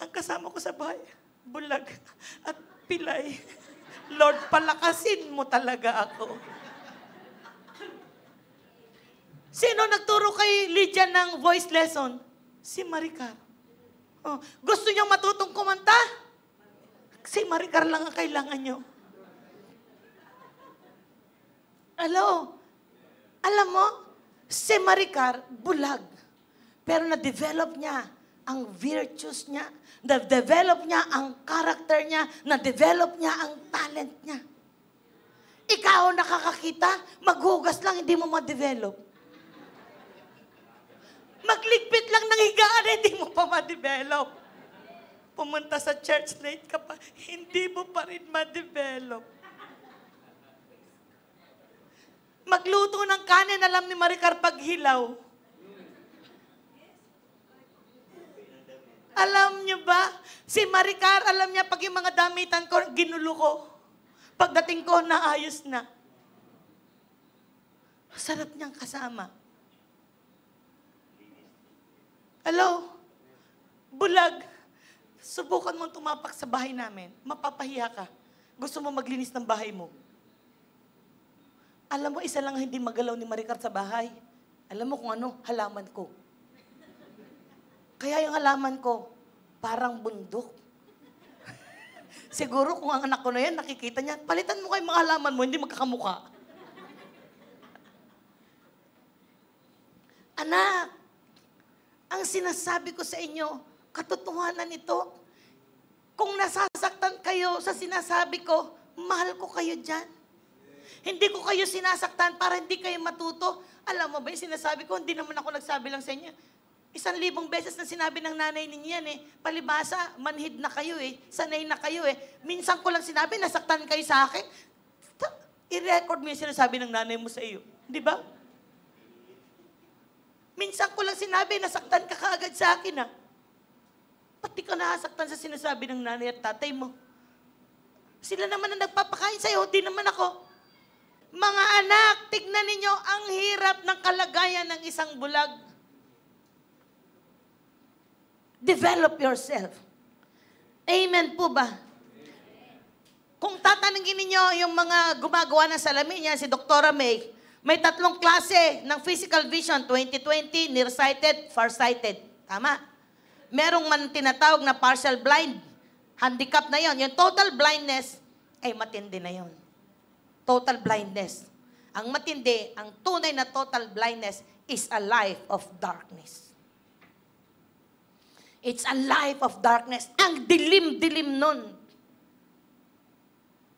Ang kasama ko sa bahay, bulag at pilay. Lord, palakasin mo talaga ako. Sino nagturo kay Lydia ng voice lesson? Si Maricar. Oh, gusto niyang matutong kumanta? Si Maricar lang ang kailangan niyo. Hello? Alam mo, si Maricar, bulag. Pero na-develop niya ang virtues niya, na-develop niya ang character niya, na-develop niya ang talent niya. Ikaw nakakakita, maghugas lang, hindi mo ma-develop. Magligpit lang ng higaan, hindi mo pa ma-develop. Pumunta sa church late ka pa, hindi mo pa rin ma-develop. Magluto ng kanin, alam ni Maricar paghilaw. Alam niyo ba, si Maricar, alam niya pag yung mga damitan ko, ginulo ko. Pagdating ko, naayos na. Sarap niyang kasama. Hello? Bulag. Subukan mong tumapak sa bahay namin. Mapapahiya ka. Gusto mo maglinis ng bahay mo. Alam mo, isa lang hindi magalaw ni Maricar sa bahay. Alam mo kung ano? Halaman ko. Kaya yung halaman ko, parang bundok. Siguro kung ang anak ko na yan, nakikita niya, palitan mo kayo mga halaman mo, hindi magkakamuka. Anak, ang sinasabi ko sa inyo, katotohanan ito. Kung nasasaktan kayo sa sinasabi ko, mahal ko kayo dyan. Hindi ko kayo sinasaktan para hindi kayo matuto. Alam mo ba yung sinasabi ko, hindi naman ako nagsabi lang sa inyo. 1,000 beses na sinabi ng nanay ninyo yan eh. Palibasa, manhid na kayo eh. Sanay na kayo eh. Minsan ko lang sinabi, nasaktan kayo sa akin. I-record mo yung sinasabi ng nanay mo sa iyo. Di ba? Minsan ko lang sinabi, nasaktan ka kaagad sa akin ah. Pati ka nasaktan sa sinasabi ng nanay at tatay mo. Sila naman ang nagpapakain sa'yo, di naman ako. Mga anak, tignan ninyo ang hirap ng kalagayan ng isang bulag. Develop yourself. Amen po ba? Kung tatanungin ninyo yung mga gumagawa ng salamin niya, si Dr. May, may 3 klase ng physical vision, 20/20, nearsighted, farsighted. Tama? Merong man tinatawag na partial blind. Handicap na yon. Yung total blindness, ay matindi na yon. Total blindness. Ang matindi, ang tunay na total blindness is a life of darkness. It's a life of darkness. Ang dilim-dilim nun.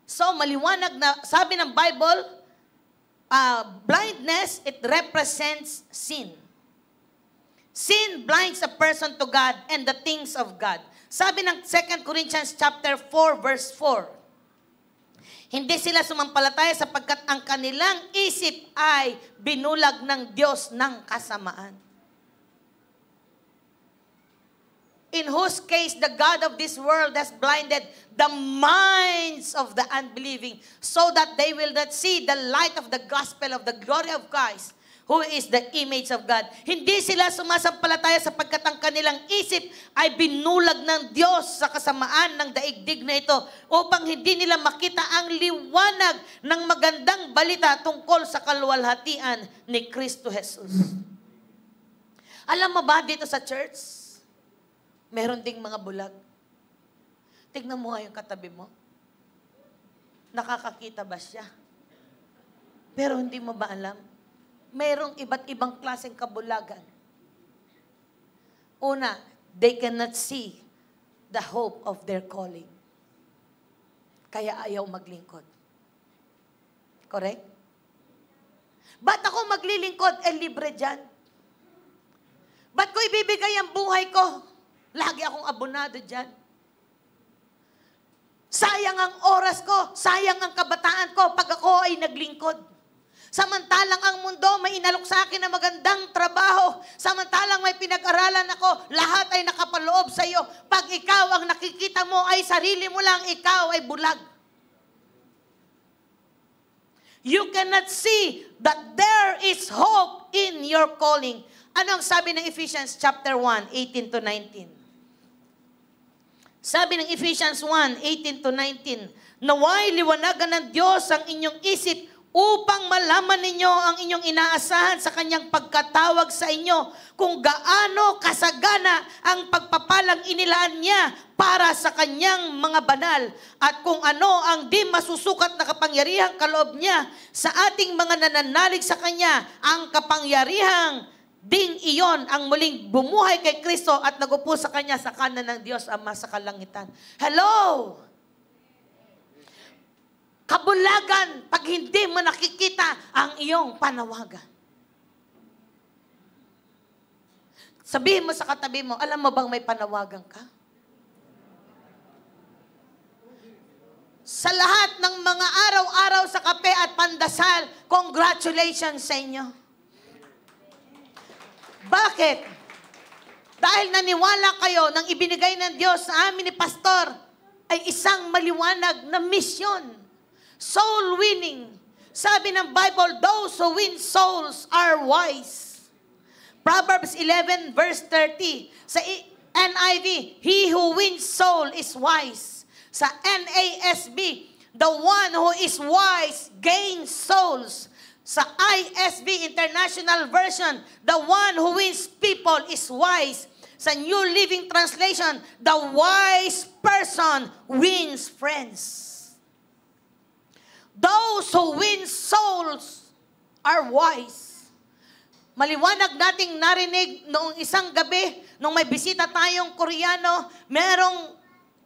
So, maliwanag na, sabi ng Bible, blindness, it represents sin. Sin blinds a person to God and the things of God. Sabi ng 2 Corinthians chapter 4, verse 4, hindi sila sumampalataya sapagkat ang kanilang isip ay binulag ng Diyos ng kasamaan. In whose case the God of this world has blinded the minds of the unbelieving so that they will not see the light of the gospel of the glory of Christ, who is the image of God. Hindi sila sumasampalataya sapagkat ang kanilang isip ay binulag ng Diyos sa kasamaan ng daigdig na ito upang hindi nila makita ang liwanag ng magandang balita tungkol sa kaluwalhatian ni Kristo Jesus. Alam mo ba dito sa church, meron ding mga bulag. Tignan mo nga yung katabi mo. Nakakakita ba siya? Pero hindi mo ba alam? Mayroong iba't ibang klaseng kabulagan. Una, they cannot see the hope of their calling. Kaya ayaw maglingkod. Correct? Ba't ako maglilingkod? Libre dyan. Ba't ko ibibigay ang buhay ko? Lagi akong abonado dyan. Sayang ang oras ko, sayang ang kabataan ko pag ako ay naglingkod. Samantalang ang mundo may inalok sa akin na magandang trabaho. Samantalang may pinag-aralan ako, lahat ay nakapaloob sa iyo. Pag ikaw ang nakikita mo ay sarili mo lang, ikaw ay bulag. You cannot see that there is hope in your calling. Ano ang sabi ng Ephesians chapter 1, 18 to 19? Sabi ng Ephesians 1, 18 to 19, naway liwanagan ng Diyos ang inyong isip upang malaman ninyo ang inyong inaasahan sa kanyang pagkatawag sa inyo, kung gaano kasagana ang pagpapalang inilaan niya para sa kanyang mga banal, at kung ano ang di masusukat na kapangyarihang kaloob niya sa ating mga nananalig sa kanya, ang kapangyarihang ding iyon ang muling bumuhay kay Kristo at nagupo sa Kanya sa kanan ng Diyos Ama sa kalangitan. Hello! Kabulagan pag hindi mo nakikita ang iyong panawagan. Sabihin mo sa katabi mo, alam mo bang may panawagan ka? Sa lahat ng mga araw-araw sa kape at pandasal, congratulations sa inyo. Bakit? Dahil naniwala kayo nang ibinigay ng Diyos sa amin ni Pastor ay isang maliwanag na misyon. Soul winning. Sabi ng Bible, those who win souls are wise. Proverbs 11 verse 30. Sa NIV, he who wins soul is wise. Sa NASB, the one who is wise gains souls. Sa ISB International Version, the one who wins people is wise. Sa New Living Translation, the wise person wins friends. Those who win souls are wise. Maliwanag nating narinig noong isang gabi, nung may bisita tayong Koreano, merong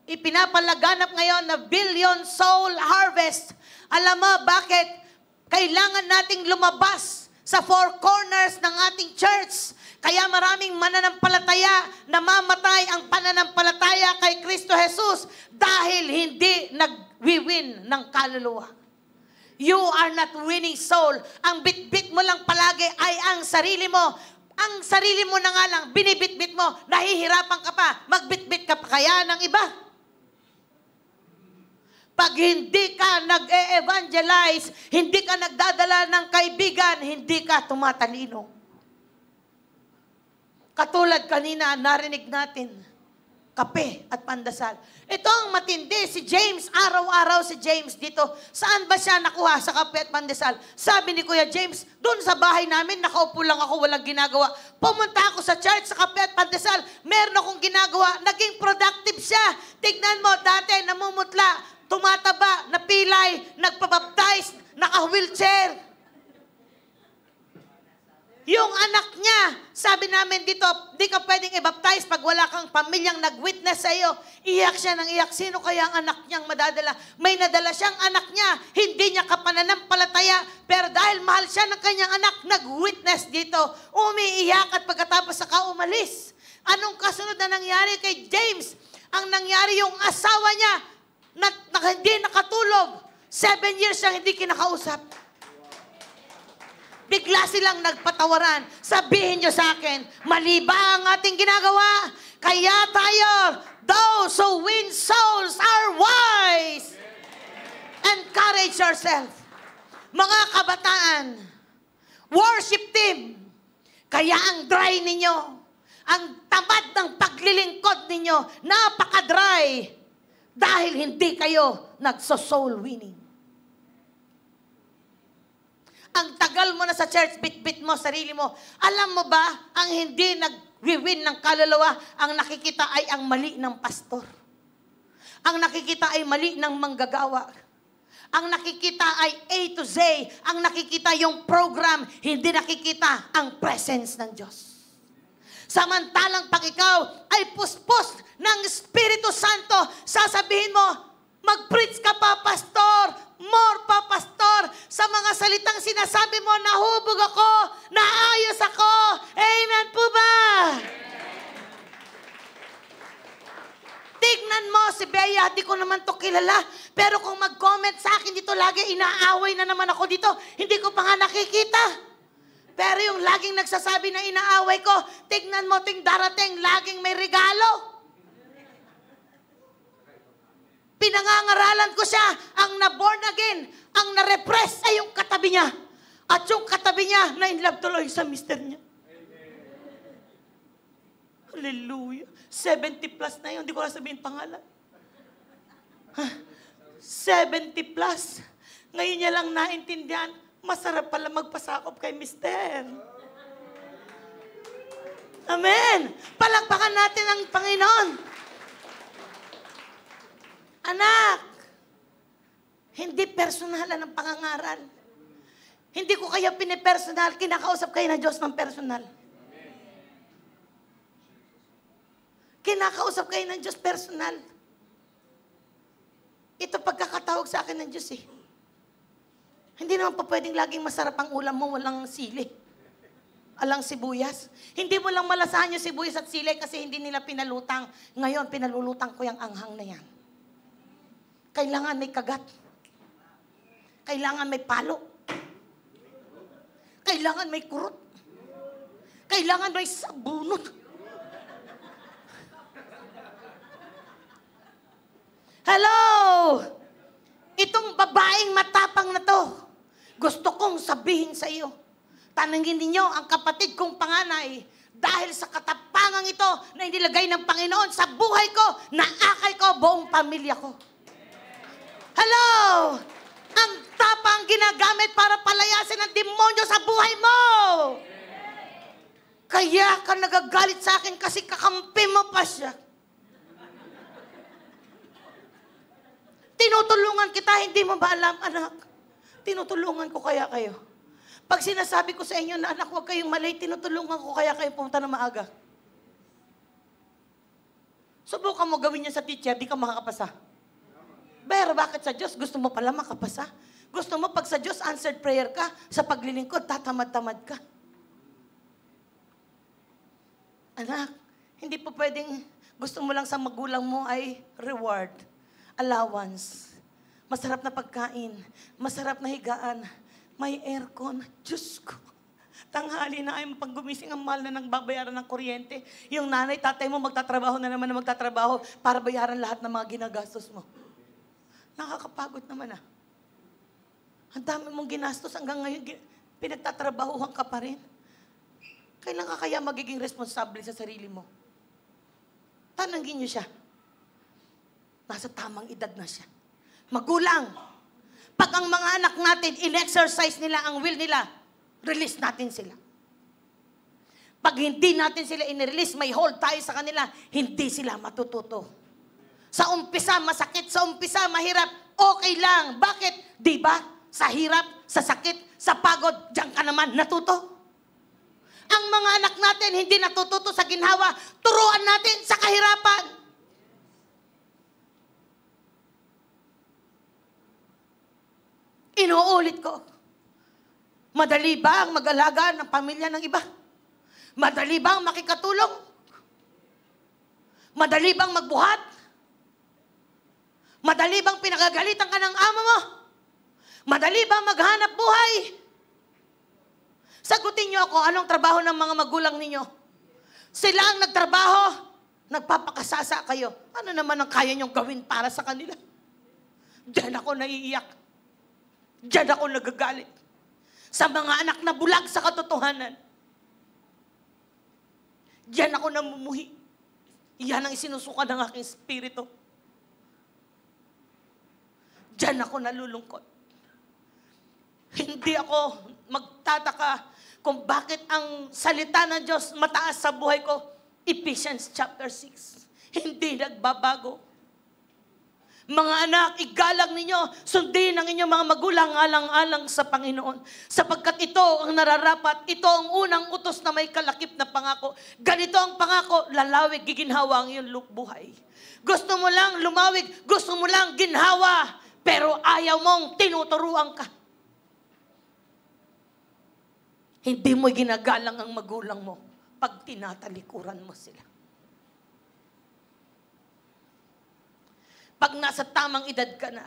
ipinapalaganap ngayon na billion soul harvest. Alam mo bakit? Kailangan nating lumabas sa four corners ng ating church. Kaya maraming mananampalataya namamatay ang pananampalataya kay Kristo Jesus dahil hindi nag-win ng kaluluwa. You are not winning soul. Ang bit-bit mo lang palagi ay ang sarili mo. Ang sarili mo na nga lang, binibit-bit mo, nahihirapan ka pa, magbit-bit ka pa kaya ng iba. Pag hindi ka nag-e-evangelize, hindi ka nagdadala ng kaibigan, hindi ka tumatalino. Katulad kanina, narinig natin, kape at pandasal. Ito ang matindi, si James, araw-araw si James dito. Saan ba siya nakuha sa kape at pandasal? Sabi ni Kuya James, doon sa bahay namin, nakaupo lang ako, walang ginagawa. Pumunta ako sa church, sa kape at pandasal, meron akong ginagawa, naging productive siya. Tignan mo, dati namumutla, tumataba, napilay, nagpabaptize, naka-wheelchair. Yung anak niya, sabi namin dito, di ka pwedeng i-baptize pag wala kang pamilyang nag-witness sa iyo. Iyak siya ng iyak. Sino kaya ang anak niyang madadala? May nadala siyang anak niya, hindi niya kapananampalataya, pero dahil mahal siya ng kanyang anak, nag-witness dito. Umiiyak at pagkatapos saka umalis. Anong kasunod na nangyari kay James? Ang nangyari yung asawa niya, hindi nakatulog. 7 years siyang hindi kinakausap. Bigla silang nagpatawaran. Sabihin nyo sa akin, mali ba ang ating ginagawa? Kaya tayo, those who win souls are wise. Encourage yourself. Mga kabataan, worship team, kaya ang dry ninyo, ang tamad ng paglilingkod ninyo, napaka-dry dahil hindi kayo nagso-soul winning. Ang tagal mo na sa church, bit-bit mo, sarili mo. Alam mo ba, ang hindi nag-win ng kaluluwa, ang nakikita ay ang mali ng pastor. Ang nakikita ay mali ng manggagawa. Ang nakikita ay A to Z. Ang nakikita yung program, hindi nakikita ang presence ng Diyos. Samantalang pag ikaw ay puspos ng Espiritu Santo, sasabihin mo, mag-preach ka pa, pastor. More pa, pastor. Sa mga salitang sinasabi mo, nahubog ako, naayos ako. Amen po ba? Tignan mo si Bea, di ko naman to kilala. Pero kung mag-comment sa akin dito, lagi inaaway na naman ako dito. Hindi ko pa nga nakikita. Pero yung laging nagsasabi na inaaway ko, tignan mo ting darating, laging may regalo. Pinangangaralan ko siya, ang na-born again, ang na-repress ay yung katabi niya. At yung katabi niya, na-inlove tuloy sa mister niya. Hallelujah. 70 plus na yun, hindi ko na sabihin pangalan. 70 plus. Ngayon niya lang naintindihan, masarap pala magpasakop kay mister. Amen. Palakpakan natin ang Panginoon. Anak, hindi personalan ang pangangaral. Hindi ko kaya pinipersonal, kinakausap kayo ng Diyos ng personal. Kinakausap kayo ng Diyos personal. Ito pagkakatawag sa akin ng Diyos eh. Hindi naman pa pwedeng laging masarap ang ulam mo, walang sili. Alang sibuyas. Hindi mo lang malasahan yung sibuyas at sili kasi hindi nila pinalutang. Ngayon, pinalulutang ko yung anghang na yan. Kailangan may kagat. Kailangan may palo. Kailangan may kurot. Kailangan may sabunot. Hello! Itong babaeng matapang na to, gusto kong sabihin sa iyo, tanungin ninyo ang kapatid kong panganay, dahil sa katapangang ito na inilagay ng Panginoon sa buhay ko, naakay ko buong pamilya ko. Hello! Ang tapang ginagamit para palayasin ang demonyo sa buhay mo. Kaya ka nagagalit sa akin kasi kakampi mo pa siya. Tinutulungan kita, hindi mo ba alam, anak? Tinutulungan ko kaya kayo. Pag sinasabi ko sa inyo na, anak, huwag kayong malay, tinutulungan ko kaya kayo pumunta na maaga. Subukan mo gawin yan sa teacher, di ka makakapasa. Pero bakit sa Diyos? Gusto mo pala makapasa? Gusto mo pag sa Diyos answered prayer ka, sa paglilingkod, tatamad-tamad ka. Anak, hindi po pwedeng gusto mo lang sa magulang mo ay reward, allowance, masarap na pagkain, masarap na higaan, may aircon. Diyos ko, tanghali na ay pag gumising ang mahal na ng babayaran ng kuryente. Yung nanay, tatay mo magtatrabaho na naman na magtatrabaho para bayaran lahat ng mga ginagastos mo. Nakakapagod naman ah. Ang dami mong ginastos hanggang ngayon, pinagtatrabahuhan ka pa rin. Kailan ka kaya magiging responsable sa sarili mo? Tanangin niyo siya. Nasa tamang edad na siya. Magulang. Pag ang mga anak natin, in-exercise nila ang will nila, release natin sila. Pag hindi natin sila in-release, may hold tayo sa kanila, hindi sila matututo. Sa umpisa, masakit. Sa umpisa, mahirap. Okay lang. Bakit? Di ba? Sa hirap, sa sakit, sa pagod, diyan ka naman natuto. Ang mga anak natin hindi natututo sa ginhawa, turuan natin sa kahirapan. Inuulit ko. Madali ba ang mag-alaga ng pamilya ng iba? Madali ba ang makikatulong? Madali bang magbuhat? Madali bang pinagagalitan ka ng amo mo? Madali bang maghanap buhay? Sagutin niyo ako, anong trabaho ng mga magulang ninyo? Sila ang nagtrabaho, nagpapakasasa kayo. Ano naman ang kaya niyong gawin para sa kanila? Diyan ako naiiyak. Diyan ako nagagalit. Sa mga anak na bulag sa katotohanan. Diyan ako namumuhi. Iyan ang isinusuka ng aking spirito. Diyan ako nalulungkot. Hindi ako magtataka kung bakit ang salita ng Diyos mataas sa buhay ko. Ephesians chapter 6. Hindi nagbabago. Mga anak, igalang ninyo, sundin ang inyong mga magulang alang-alang sa Panginoon. Sapagkat ito ang nararapat, ito ang unang utos na may kalakip na pangako. Ganito ang pangako, lalawig, giginhawa ang iyong buhay. Gusto mo lang lumawig, gusto mo lang ginhawa, pero ayaw mong tinuturuan ka. Hindi mo ginagalang ang magulang mo pag tinatalikuran mo sila. Pag nasa tamang edad ka na,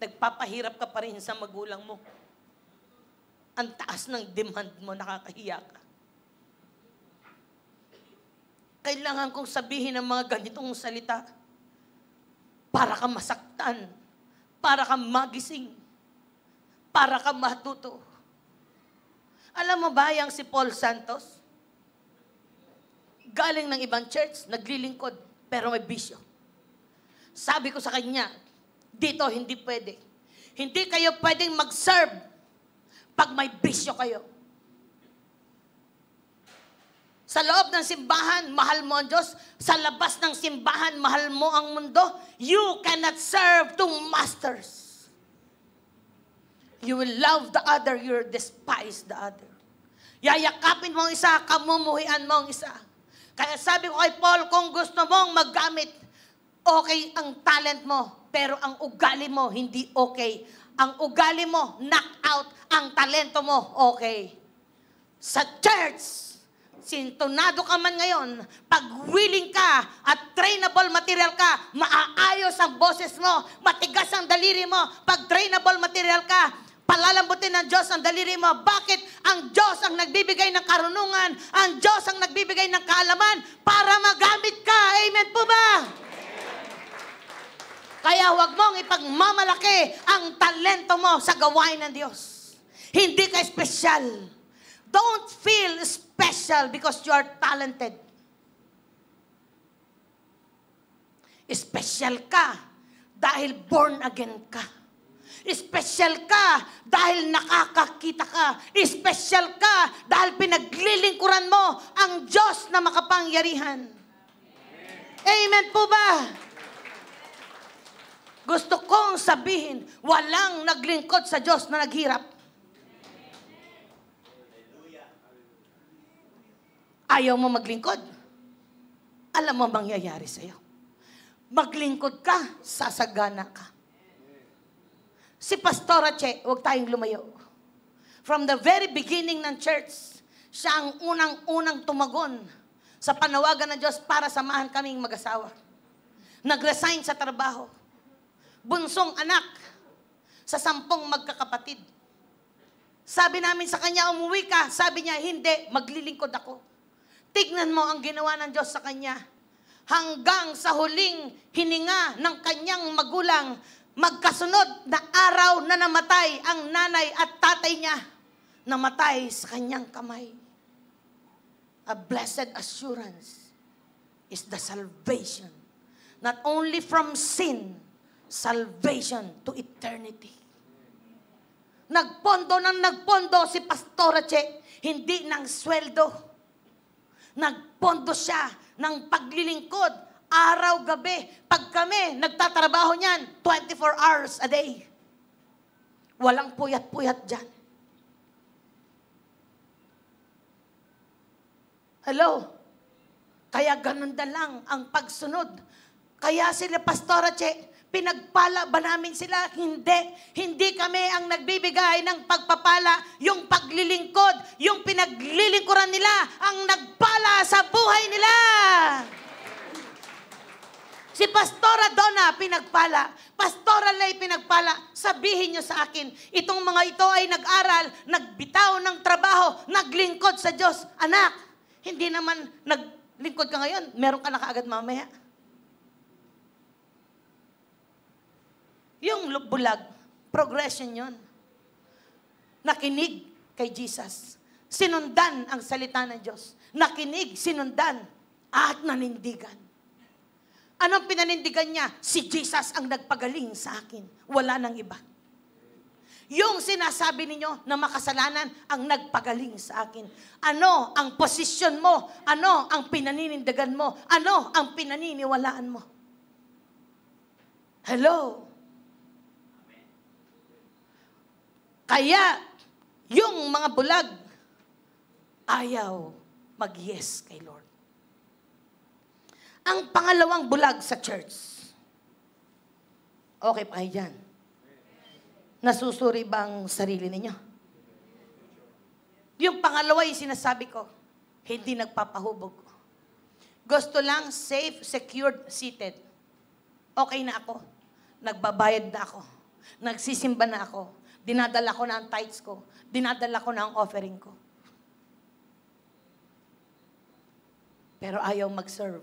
nagpapahirap ka pa rin sa magulang mo. Ang taas ng demand mo, nakakahiya ka. Kailangan kong sabihin ang mga ganitong salita para ka masaktan, para ka magising, para ka matuto. Alam mo ba yung si Paul Santos? Galing ng ibang church, naglilingkod, pero may bisyo. Sabi ko sa kanya, dito hindi pwede. Hindi kayo pwedeng mag-serve pag may bisyo kayo. Sa loob ng simbahan, mahal mo ang Diyos. Sa labas ng simbahan, mahal mo ang mundo. You cannot serve two masters. You will love the other, you will despise the other. Yayakapin mo ang isa, kamumuhian mo ang isa. Kaya sabi ko kay Paul, kung gusto mong maggamit, okay ang talent mo, pero ang ugali mo, hindi okay. Ang ugali mo, knock out. Ang talento mo, okay. Sa church, sintonado ka man ngayon, pag willing ka at trainable material ka, maaayos ang boses mo, matigas ang daliri mo. Pag trainable material ka, palalambutin ng Diyos ang daliri mo. Bakit? Ang Diyos ang nagbibigay ng karunungan. Ang Diyos ang nagbibigay ng kaalaman para magamit ka. Amen po ba? Kaya huwag mong ipagmamalaki ang talento mo sa gawain ng Diyos. Hindi ka special. Don't feel special because you are talented. Special ka dahil born again ka. Espesyal ka dahil nakakakita ka. Espesyal ka dahil pinaglilingkuran mo ang Diyos na makapangyarihan. Amen po ba? Gusto kong sabihin, walang naglingkod sa Diyos na naghirap. Ayaw mo maglingkod? Alam mo mangyayari sa'yo. Maglingkod ka, sasagana ka. Si Pastora Che, huwag tayong lumayo. From the very beginning ng church, siya ang unang-unang tumagon sa panawagan ng Diyos para samahan kaming mag-asawa. Nag-resign sa trabaho. Bunsong anak sa 10 magkakapatid. Sabi namin sa kanya, umuwi ka. Sabi niya, hindi, maglilingkod ako. Tignan mo ang ginawa ng Diyos sa kanya. Hanggang sa huling hininga ng kanyang magulang, magkasunod na araw na namatay ang nanay at tatay niya. Namatay sa kanyang kamay. A blessed assurance is the salvation. Not only from sin, salvation to eternity. Nagpondo si Pastora Che, hindi ng sweldo. Nagpondo siya ng paglilingkod, araw-gabi. Pag kami nagtatrabaho niyan, 24 hours a day. Walang puyat-puyat dyan. Hello? Kaya ganun na lang ang pagsunod. Kaya sila Pastora Che, pinagpala ba namin sila? Hindi. Hindi kami ang nagbibigay ng pagpapala. Yung paglilingkod, yung pinaglilingkuran nila, ang nagpala sa buhay nila. Si Pastora Donna, pinagpala. Pastora Lay, pinagpala. Sabihin niyo sa akin, itong mga ito ay nag-aral, nagbitaw ng trabaho, naglingkod sa Diyos. Anak, hindi naman naglingkod ka ngayon, meron ka na kaagad mamaya. Yung bulag, progression yon. Nakinig kay Jesus. Sinundan ang salita ng Diyos. Nakinig, sinundan, at nanindigan. Anong pinanindigan niya? Si Jesus ang nagpagaling sa akin. Wala nang iba. Yung sinasabi ninyo na makasalanan ang nagpagaling sa akin. Ano ang posisyon mo? Ano ang pinaninindigan mo? Ano ang pinaniniwalaan mo? Hello? Kaya, yung mga bulag, ayaw mag-yes kay Lord. Ang pangalawang bulag sa church. Okay pa kayo dyan? Nasusuri ba ang sarili ninyo? Yung pangalawa yung sinasabi ko, hindi nagpapahubog. Gusto lang safe, secured, seated. Okay na ako. Nagbabayad na ako. Nagsisimba na ako. Dinadala ko na ang tithes ko. Dinadala ko na ang offering ko. Pero ayaw mag-serve.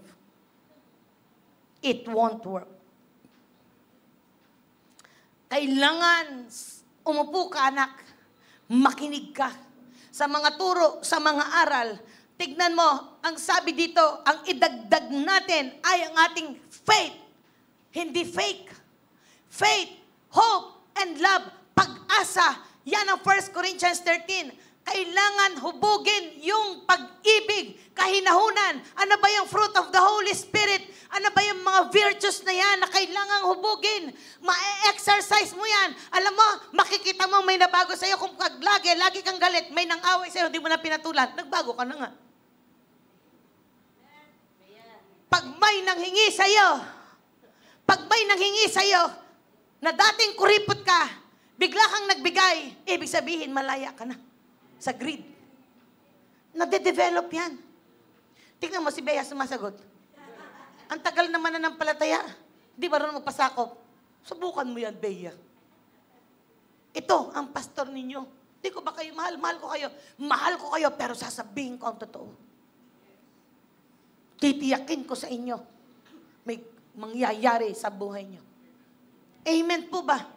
It won't work. Kailangan umupo ka, anak. Makinig ka. Sa mga turo, sa mga aral. Tignan mo, ang sabi dito, ang idagdag natin ay ang ating faith. Hindi fake. Faith, hope, and love. Pag-asa, yan ang 1 Corinthians 13. Kailangan hubugin yung pag-ibig, kahinahunan. Ano ba yung fruit of the Holy Spirit? Ano ba yung mga virtues na yan na kailangan hubugin? Ma-exercise mo yan. Alam mo, makikita mo may nabago sa'yo. Kung lagi kang galit, may nang-away sa'yo, hindi mo na pinatulan, nagbago ka na nga. Pag may nanghingi sa'yo, na dating kuripot ka, bigla kang nagbigay, ibig sabihin, malaya ka na sa greed. Nade-develop yan. Tingnan mo, si Bea sumasagot. Ang tagal naman na ng palataya. Di marunong magpasakop. Subukan mo yan, Bea. Ito, ang pastor ninyo. Di ko ba kayo mahal? Mahal ko kayo. Mahal ko kayo, pero sasabihin ko ang totoo. Titiyakin ko sa inyo. May mangyayari sa buhay nyo. Amen po ba?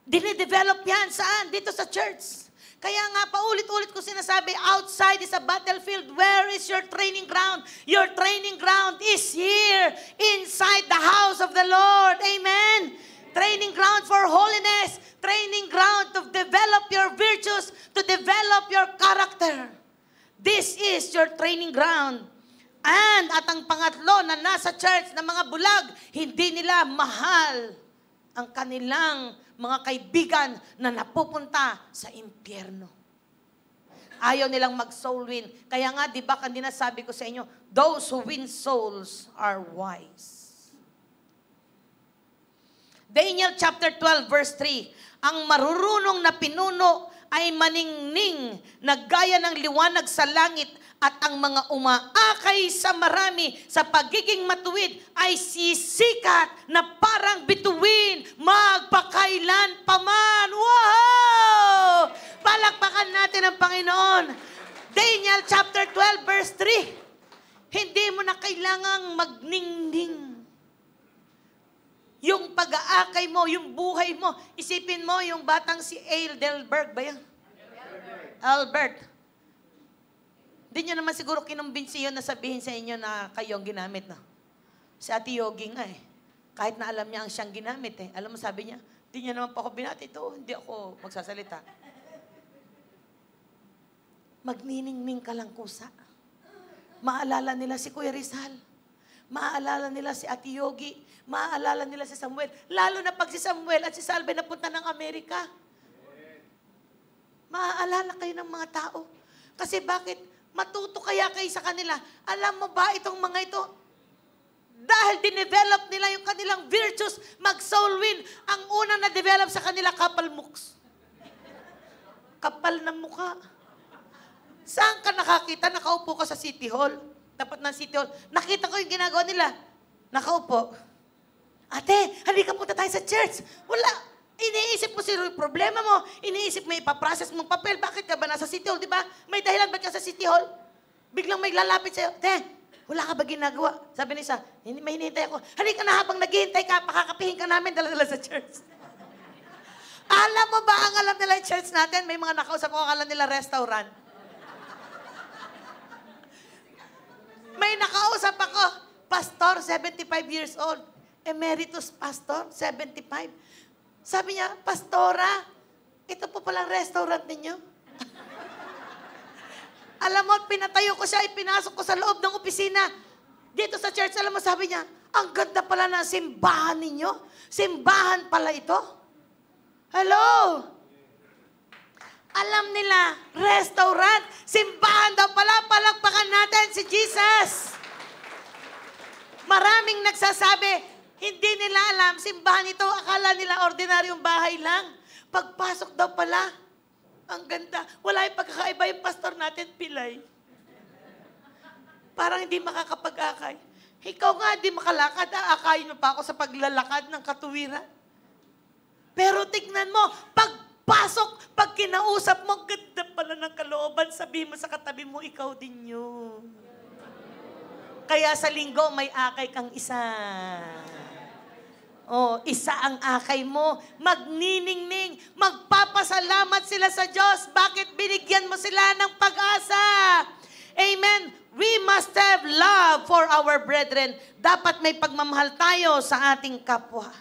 Dine-develop yan. Saan? Dito sa church. Kaya nga, paulit-ulit ko sinasabi, outside is a battlefield. Where is your training ground? Your training ground is here, inside the house of the Lord. Amen? Training ground for holiness. Training ground to develop your virtues, to develop your character. This is your training ground. And at ang pangatlo na nasa church na mga bulag, hindi nila mahal ang kanilang mga kaibigan na napupunta sa impyerno. Ayaw nilang mag-soul win. Kaya nga, di ba, kanina sabi ko sa inyo, those who win souls are wise. Daniel chapter 12 verse 3, ang marurunong na pinuno ay maningning na gaya ng liwanag sa langit at ang mga umaakay sa marami sa pagiging matuwid ay sisikat na parang bituin magpakailan paman. Wow! Palakpakan natin ang Panginoon. Daniel chapter 12 verse 3. Hindi mo na kailangang magningning. Yung pag-aakay mo, yung buhay mo, isipin mo yung batang si Aldelberg ba yan? Albert. Hindi nyo naman siguro kinumbinsi yun na sabihin sa inyo na kayo ang ginamit, no? Si Ate Yogi nga eh. Kahit na alam niya ang siyang ginamit eh. Alam mo sabi niya, hindi niya naman pa ako binati ito, hindi ako magsasalita. Magniningning ka lang kusa. Maalala nila si Kuya Rizal. Maaalala nila si Ate Yogi. Maaalala nila si Samuel. Lalo na pag si Samuel at si Salve napunta ng Amerika. Maaalala kayo ng mga tao. Kasi bakit? Matuto kaya kayo sa kanila. Alam mo ba itong mga ito? Dahil dinevelop nila yung kanilang virtues, mag-soul win. Ang unang na-develop sa kanila, kapal mooks. Kapal ng mukha. Saan ka nakakita? Nakaupo ka sa City Hall. Tapat ng City Hall. Nakita ko yung ginagawa nila. Nakaupo. Ate, halika punta tayo sa church. Wala. Iniisip mo yung problema mo. Iniisip mo ipaprocess mong papel. Bakit ka ba nasa City Hall? Diba? May dahilan ba't ka sa City Hall? Biglang may lalapit sa'yo. Te, wala ka ba ginagawa? Sabi ni Isa, may hinihintay ako. Halika na habang naghihintay ka, pakakapihin ka namin dala-dala sa church. Alam mo ba ang alam nila yung church natin? May mga nakausap ko, alam nila restaurant. May nakausap ako, pastor, 75 years old. Emeritus pastor, 75. Sabi niya, Pastora, ito po palang restaurant ninyo. Alam mo, pinatayo ko siya, ipinasok ko sa loob ng opisina. Dito sa church, alam mo, sabi niya, ang ganda pala ng simbahan ninyo. Simbahan pala ito. Hello? Alam nila, restaurant, simbahan daw pala, palakpakan natin si Jesus. Maraming nagsasabi, hindi nila alam, simbahan ito, akala nila ordinaryong bahay lang. Pagpasok daw pala, ang ganda. Wala yung pagkakaiba yung pastor natin, pilay. Parang hindi makakapag-akay. Ikaw nga, di makalakad, aakayin mo pa ako sa paglalakad ng katuwiran. Pero tignan mo, pagpasok, pag kinausap mo, ganda pala ng kalooban, sabihin mo sa katabi mo, ikaw din yun. Kaya sa linggo, may akay kang isa. Oh, isa ang akay mo. Magniningning. Magpapasalamat sila sa Diyos. Bakit binigyan mo sila ng pag-asa? Amen. We must have love for our brethren. Dapat may pagmamahal tayo sa ating kapwa.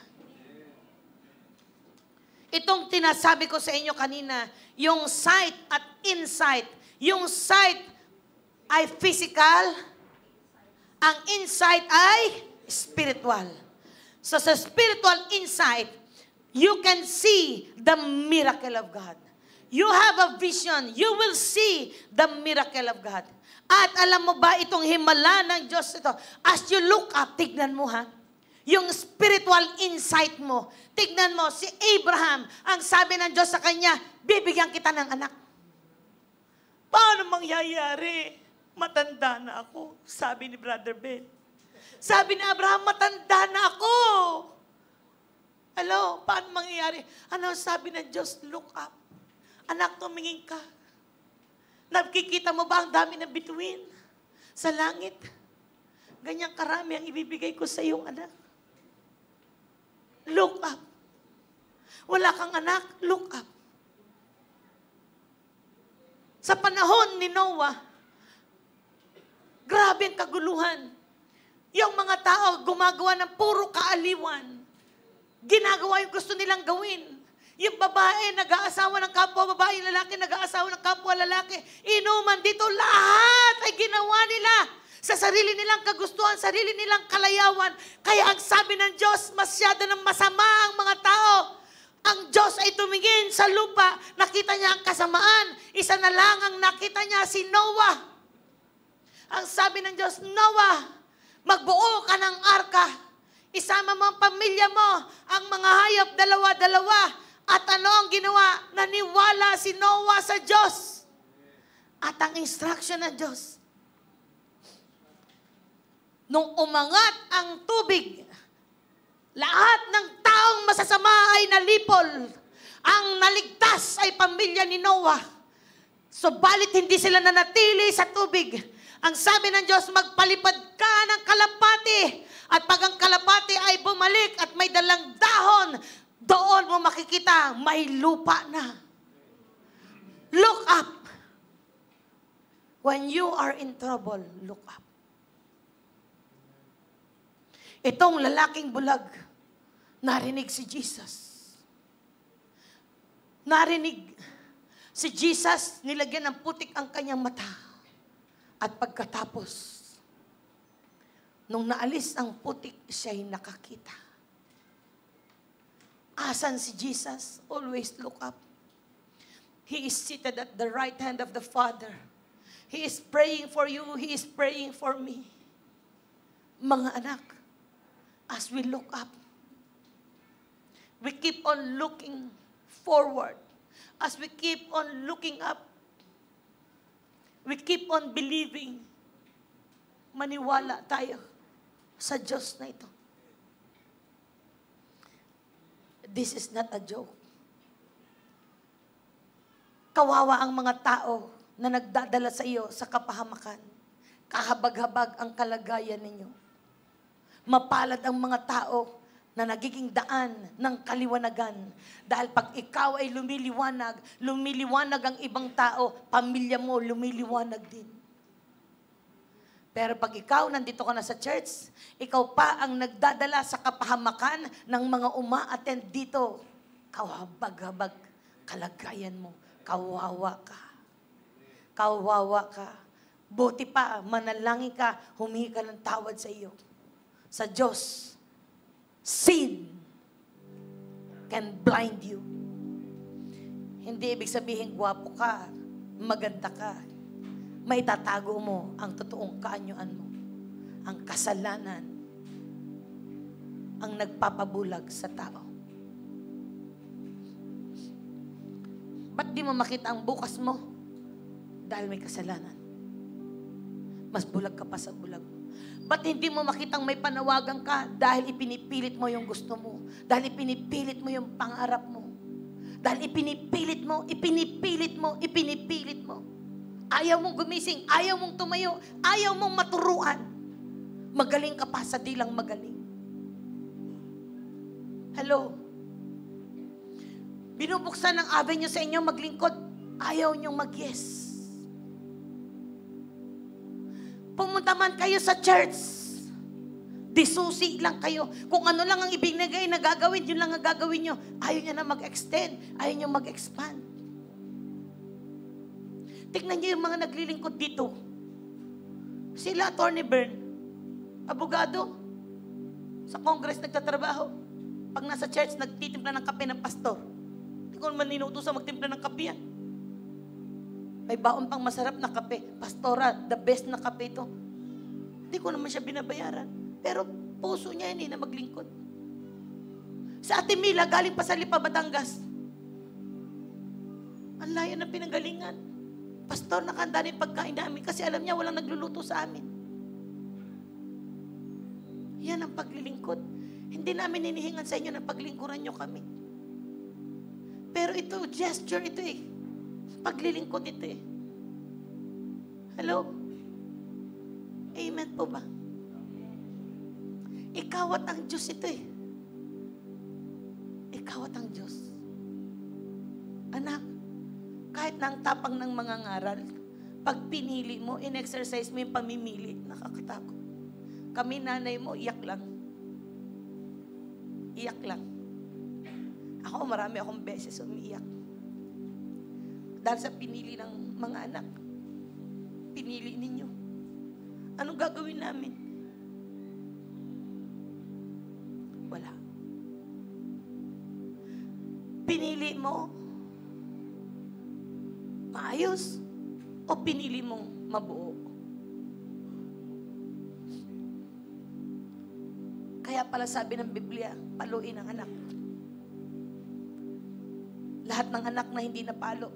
Itong tinasabi ko sa inyo kanina, yung sight at insight. Yung sight ay physical, ang insight ay spiritual. So sa spiritual insight, you can see the miracle of God. You have a vision, you will see the miracle of God. At alam mo ba itong himala ng Diyos ito? As you look up, tignan mo ha, yung spiritual insight mo. Tignan mo, si Abraham, ang sabi ng Diyos sa kanya, bibigyan kita ng anak. Paano mangyayari? Matanda na ako, sabi ni Brother Ben. Sabi ni Abraham, matanda na ako. Hello, paano mangyayari? Ano sabi ng Diyos? Look up. Anak, tumingin ka. Nakikita mo ba ang dami ng bituin sa langit? Ganyang karami ang ibibigay ko sa iyong anak. Look up. Wala kang anak, look up. Sa panahon ni Noah, grabe ang kaguluhan. Yung mga tao gumagawa ng puro kaaliwan. ginagawa yung gusto nilang gawin. Yung babae, nag-aasawa ng kapwa babae, yung lalaki, nag-aasawa ng kapwa lalaki. Inuman dito, lahat ay ginawa nila sa sarili nilang kagustuhan, sarili nilang kalayawan. Kaya ang sabi ng Diyos, masyado ng masama ang mga tao. Ang Diyos ay tumingin sa lupa, nakita niya ang kasamaan. Isa na lang ang nakita niya, si Noah. Ang sabi ng Diyos, Noah, magbuo ka ng arka. Isama mo ang pamilya mo, ang mga hayop, dalawa-dalawa. At ano ang ginawa? Naniwala si Noah sa Diyos. At ang instruction ng Diyos, nung umangat ang tubig, lahat ng taong masasama ay nalipol. Ang naligtas ay pamilya ni Noah. Subalit hindi sila nanatili sa tubig. Ang sabi ng Diyos, magpalipad ka ng kalapati. At pag ang kalapati ay bumalik at may dalang dahon, doon mo makikita may lupa na. Look up. When you are in trouble, look up. Itong lalaking bulag, narinig si Jesus. Narinig si Jesus, nilagyan ng putik ang kanyang mata. At pagkatapos, nung naalis ang putik, siya'y nakakita. Asan si Jesus? Always look up. He is seated at the right hand of the Father. He is praying for you. He is praying for me. Mga anak, as we look up, we keep on looking forward. As we keep on looking up, we keep on believing. Maniwala tayo sa Diyos na ito. This is not a joke. Kawawa ang mga tao na nagdadala sa iyo sa kapahamakan. Kahabag-habag ang kalagayan ninyo. Mapalad ang mga tao na nagiging daan ng kaliwanagan. Dahil pag ikaw ay lumiliwanag, lumiliwanag ang ibang tao, pamilya mo lumiliwanag din. Pero pag ikaw, nandito ka na sa church, ikaw pa ang nagdadala sa kapahamakan ng mga uma-attend dito. Kahabag-habag kalagayan mo. Kawawa ka. Kawawa ka. Buti pa, manalangin ka, humingi ka ng tawad sa iyo. Sa Diyos, sin can blind you. Hindi ibig sabihin, gwapo ka, maganda ka. May tatago mo ang totoong kaanyuan mo. Ang kasalanan ang nagpapabulag sa tao. Ba't di mo makita ang bukas mo? Dahil may kasalanan. Mas bulag ka pa sa bulag mo. Ba't hindi mo makitang may panawagan ka? Dahil ipinipilit mo yung gusto mo. Dahil ipinipilit mo yung pangarap mo. Dahil ipinipilit mo, ipinipilit mo, ipinipilit mo. Ayaw mong gumising, ayaw mong tumayo, ayaw mong maturuan. Magaling ka pa sa dilang magaling. Hello? Binubuksan ng avenue sa inyo maglingkod, ayaw nyong mag-yes. Pumunta man kayo sa church, disusi lang kayo. Kung ano lang ang ibinigay na gagawin, yun lang ang gagawin nyo. Ayaw nyo na mag-extend, ayaw nyo mag-expand. Tignan niyo yung mga naglilingkod dito. Sila, Attorney Bern, abogado, sa Congress nagtatrabaho. Pag nasa church, nagtitimpla ng kape ng pastor. Hindi ko naman ninutusan magtimpla ng kape yan. May baon pang masarap na kape. Pastora, the best na kape ito. Hindi ko naman siya binabayaran. Pero puso niya yan na maglingkod. Sa Ate Mila, galing pa sa Lipa, Batangas. Ang layo ng pinanggalingan. Pastor, nakahanda rin pagkain namin kasi alam niya walang nagluluto sa amin. Yan ang paglilingkod. Hindi namin hinihingan sa inyo na paglingkuran nyo kami. Pero ito, gesture ito eh. Paglilingkod ito eh. Hello? Amen po ba? Ikaw at ang Diyos ito eh. Ikaw at ang Diyos. Anak, kahit na ang tapang ng mga ngaral, pag pinili mo, in-exercise mo yung pamimili, nakakatakot. Kami nanay mo, iyak lang. Iyak lang. Ako, marami akong beses umiiyak. Dahil sa pinili ng mga anak. Pinili ninyo. Anong gagawin namin? Wala. Pinili mo maayos o pinili mong mabuo? Kaya pala sabi ng Biblia, paluin ang anak. Lahat ng anak na hindi napalo,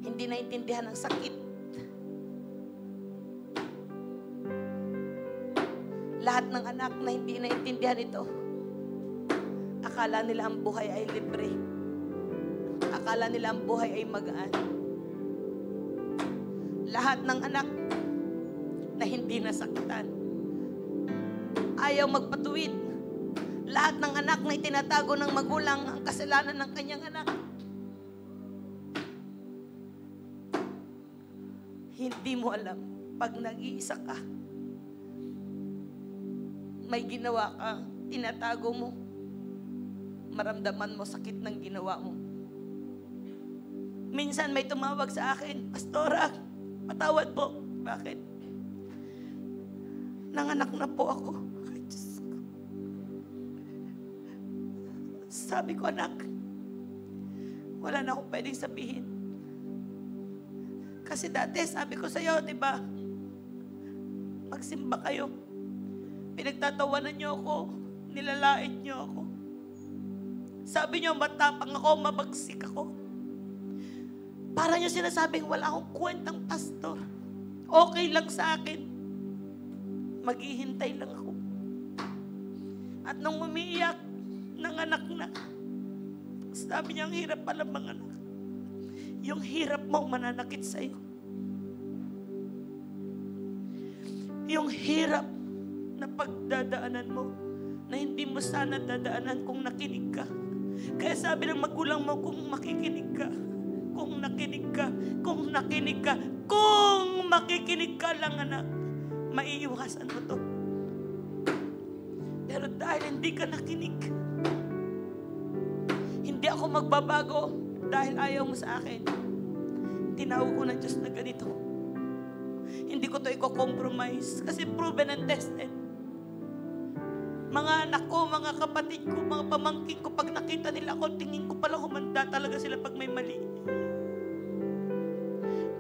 hindi naintindihan ang sakit. Lahat ng anak na hindi naintindihan ito, akala nila ang buhay ay libre. Akala nila ang buhay ay magaan. Lahat ng anak na hindi nasaktan, ayaw magpatuwid. Lahat ng anak na itinatago ng magulang ang kasalanan ng kanyang anak. Hindi mo alam, pag nag-iisa ka, may ginawa ka, tinatago mo, maramdaman mo sakit ng ginawa mo. Minsan may tumawag sa akin, Pastora, patawad po. Bakit? Nanganak na po ako. Ay, Diyos ko. Sabi ko, anak, wala na akong pwedeng sabihin. Kasi dati, sabi ko sa'yo, di ba, magsimba kayo. Pinagtatawanan niyo ako, nilalait niyo ako. Sabi niyo, matapang ako, mabagsik ako. Para niyo sinasabing wala akong kwentang pastor. Okay lang sa akin. Maghihintay lang ako. At nung umiiyak, nanganak na. Sabi niya, ang hirap pala manganak. Yung hirap mo mananakit sa'yo. Yung hirap na pagdadaanan mo, na hindi mo sana dadaanan kung nakinig ka. Kaya sabi ng magulang mo, kung makikinig ka, kung nakinig ka, kung nakinig ka, kung makikinig ka lang, anak, maiiwasan mo to. Pero dahil hindi ka nakinig, hindi ako magbabago dahil ayaw mo sa akin. Tinawag ko ng Diyos na ganito. Hindi ko to i-compromise kasi proven and tested. Mga anak ko, mga kapatid ko, mga pamangkin ko, pag nakita nila ako, tingin ko pala humanda talaga sila pag may mali.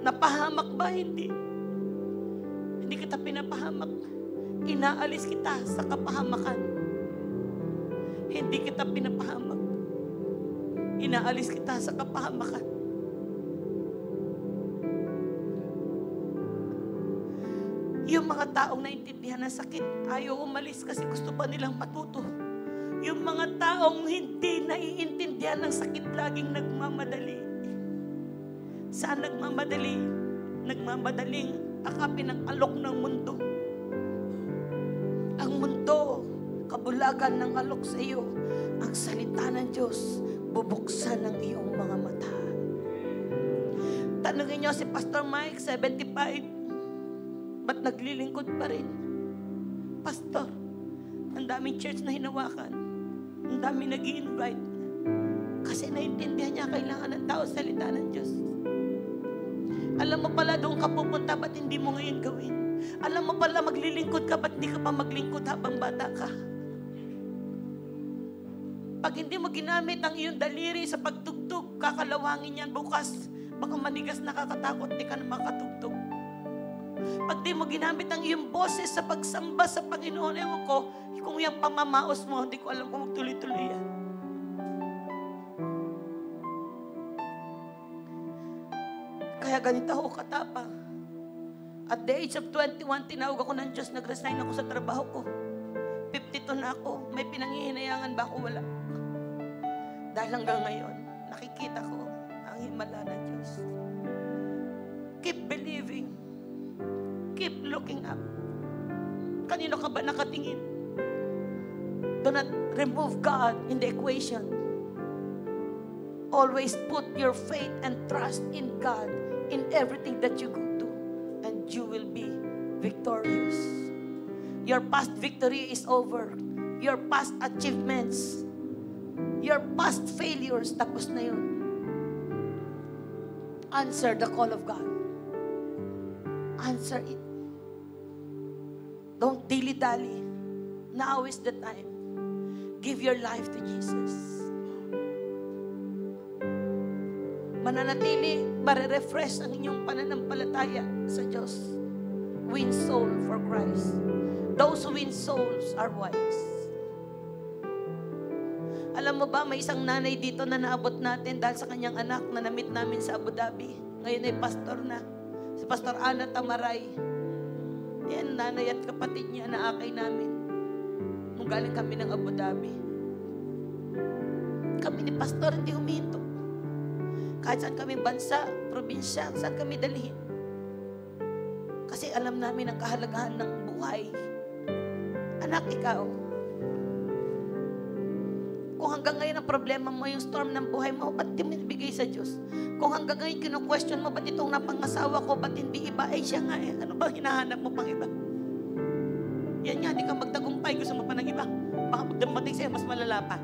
Napahamak ba? Hindi. Hindi kita pinapahamak. Inaalis kita sa kapahamakan. Hindi kita pinapahamak. Inaalis kita sa kapahamakan. Yung mga taong naintindihan ng sakit, ayaw umalis kasi gusto pa nilang matuto. Yung mga taong hindi naiintindihan ng sakit, laging nagmamadali. Saan nagmamadali? Nagmamadaling akapin ang alok ng mundo. Ang mundo, kabulagan ng alok sa iyo. Ang salita ng Diyos, bubuksan ng iyong mga mata. Tanungin niyo si Pastor Mike, 75. Ba't naglilingkod pa rin? Pastor, ang daming church na hinawakan. Ang daming nag-i-invite. Kasi naintindihan niya kailangan ng tao salita ng Diyos. Alam mo pala doon ka pupunta, ba't hindi mo ngayon gawin? Alam mo pala maglilingkod ka, ba't di ka pa maglingkod habang bata ka? Pag hindi mo ginamit ang iyong daliri sa pagtugtog, kakalawangin yan bukas. Baka manigas nakakatakot, di ka na makatugtog. Pag di mo ginamit ang iyong boses sa pagsamba sa Panginoon, ewan ko, kung yung pamamaos mo, hindi ko alam kung magtuloy-tuloy yan. Kaya ganito ako katapang. At the age of 21, tinawag ako ng Diyos, nag-resign ako sa trabaho ko. 52 na ako, may pinangihinayangan ba ako? Wala. Dahil hanggang ngayon, nakikita ko ang himala ng Diyos. Keep believing. Keep looking up. Kanino ka ba nakatingin? Do not remove God in the equation. Always put your faith and trust in God in everything that you go do, and you will be victorious. Your past victory is over. Your past achievements, Your past failures, tapos na yun. Answer the call of God. Answer it. Don't dilly-dally. Now is the time. Give your life to Jesus. Mananatili, marerefresh ang inyong pananampalataya sa Diyos. Win soul for Christ. Those who win souls are wise. Alam mo ba, may isang nanay dito na naabot natin dahil sa kanyang anak na na-meet namin sa Abu Dhabi. Ngayon ay pastor na. Si Pastor Ana Tamaray. Yan, nanay at kapatid niya na akay namin. Nung galing kami ng Abu Dhabi. Kami ni pastor hindi huminto. Kahit saan kami bansa, probinsya, saan kami dalhin. Kasi alam namin ang kahalagahan ng buhay. Anak, ikaw, kung hanggang ngayon ang problema mo, yung storm ng buhay mo, ba't di mo ibigay sa Diyos? Kung hanggang ngayon kinu-question mo, ba't itong napangasawa ko, ba't hindi iba? Ay, siya nga eh. Ano ba hinahanap mo pang iba? Yan nga, di ka magtagumpay. Gusto mo pa ng iba. Baka magdamating sa'yo, mas malala pa.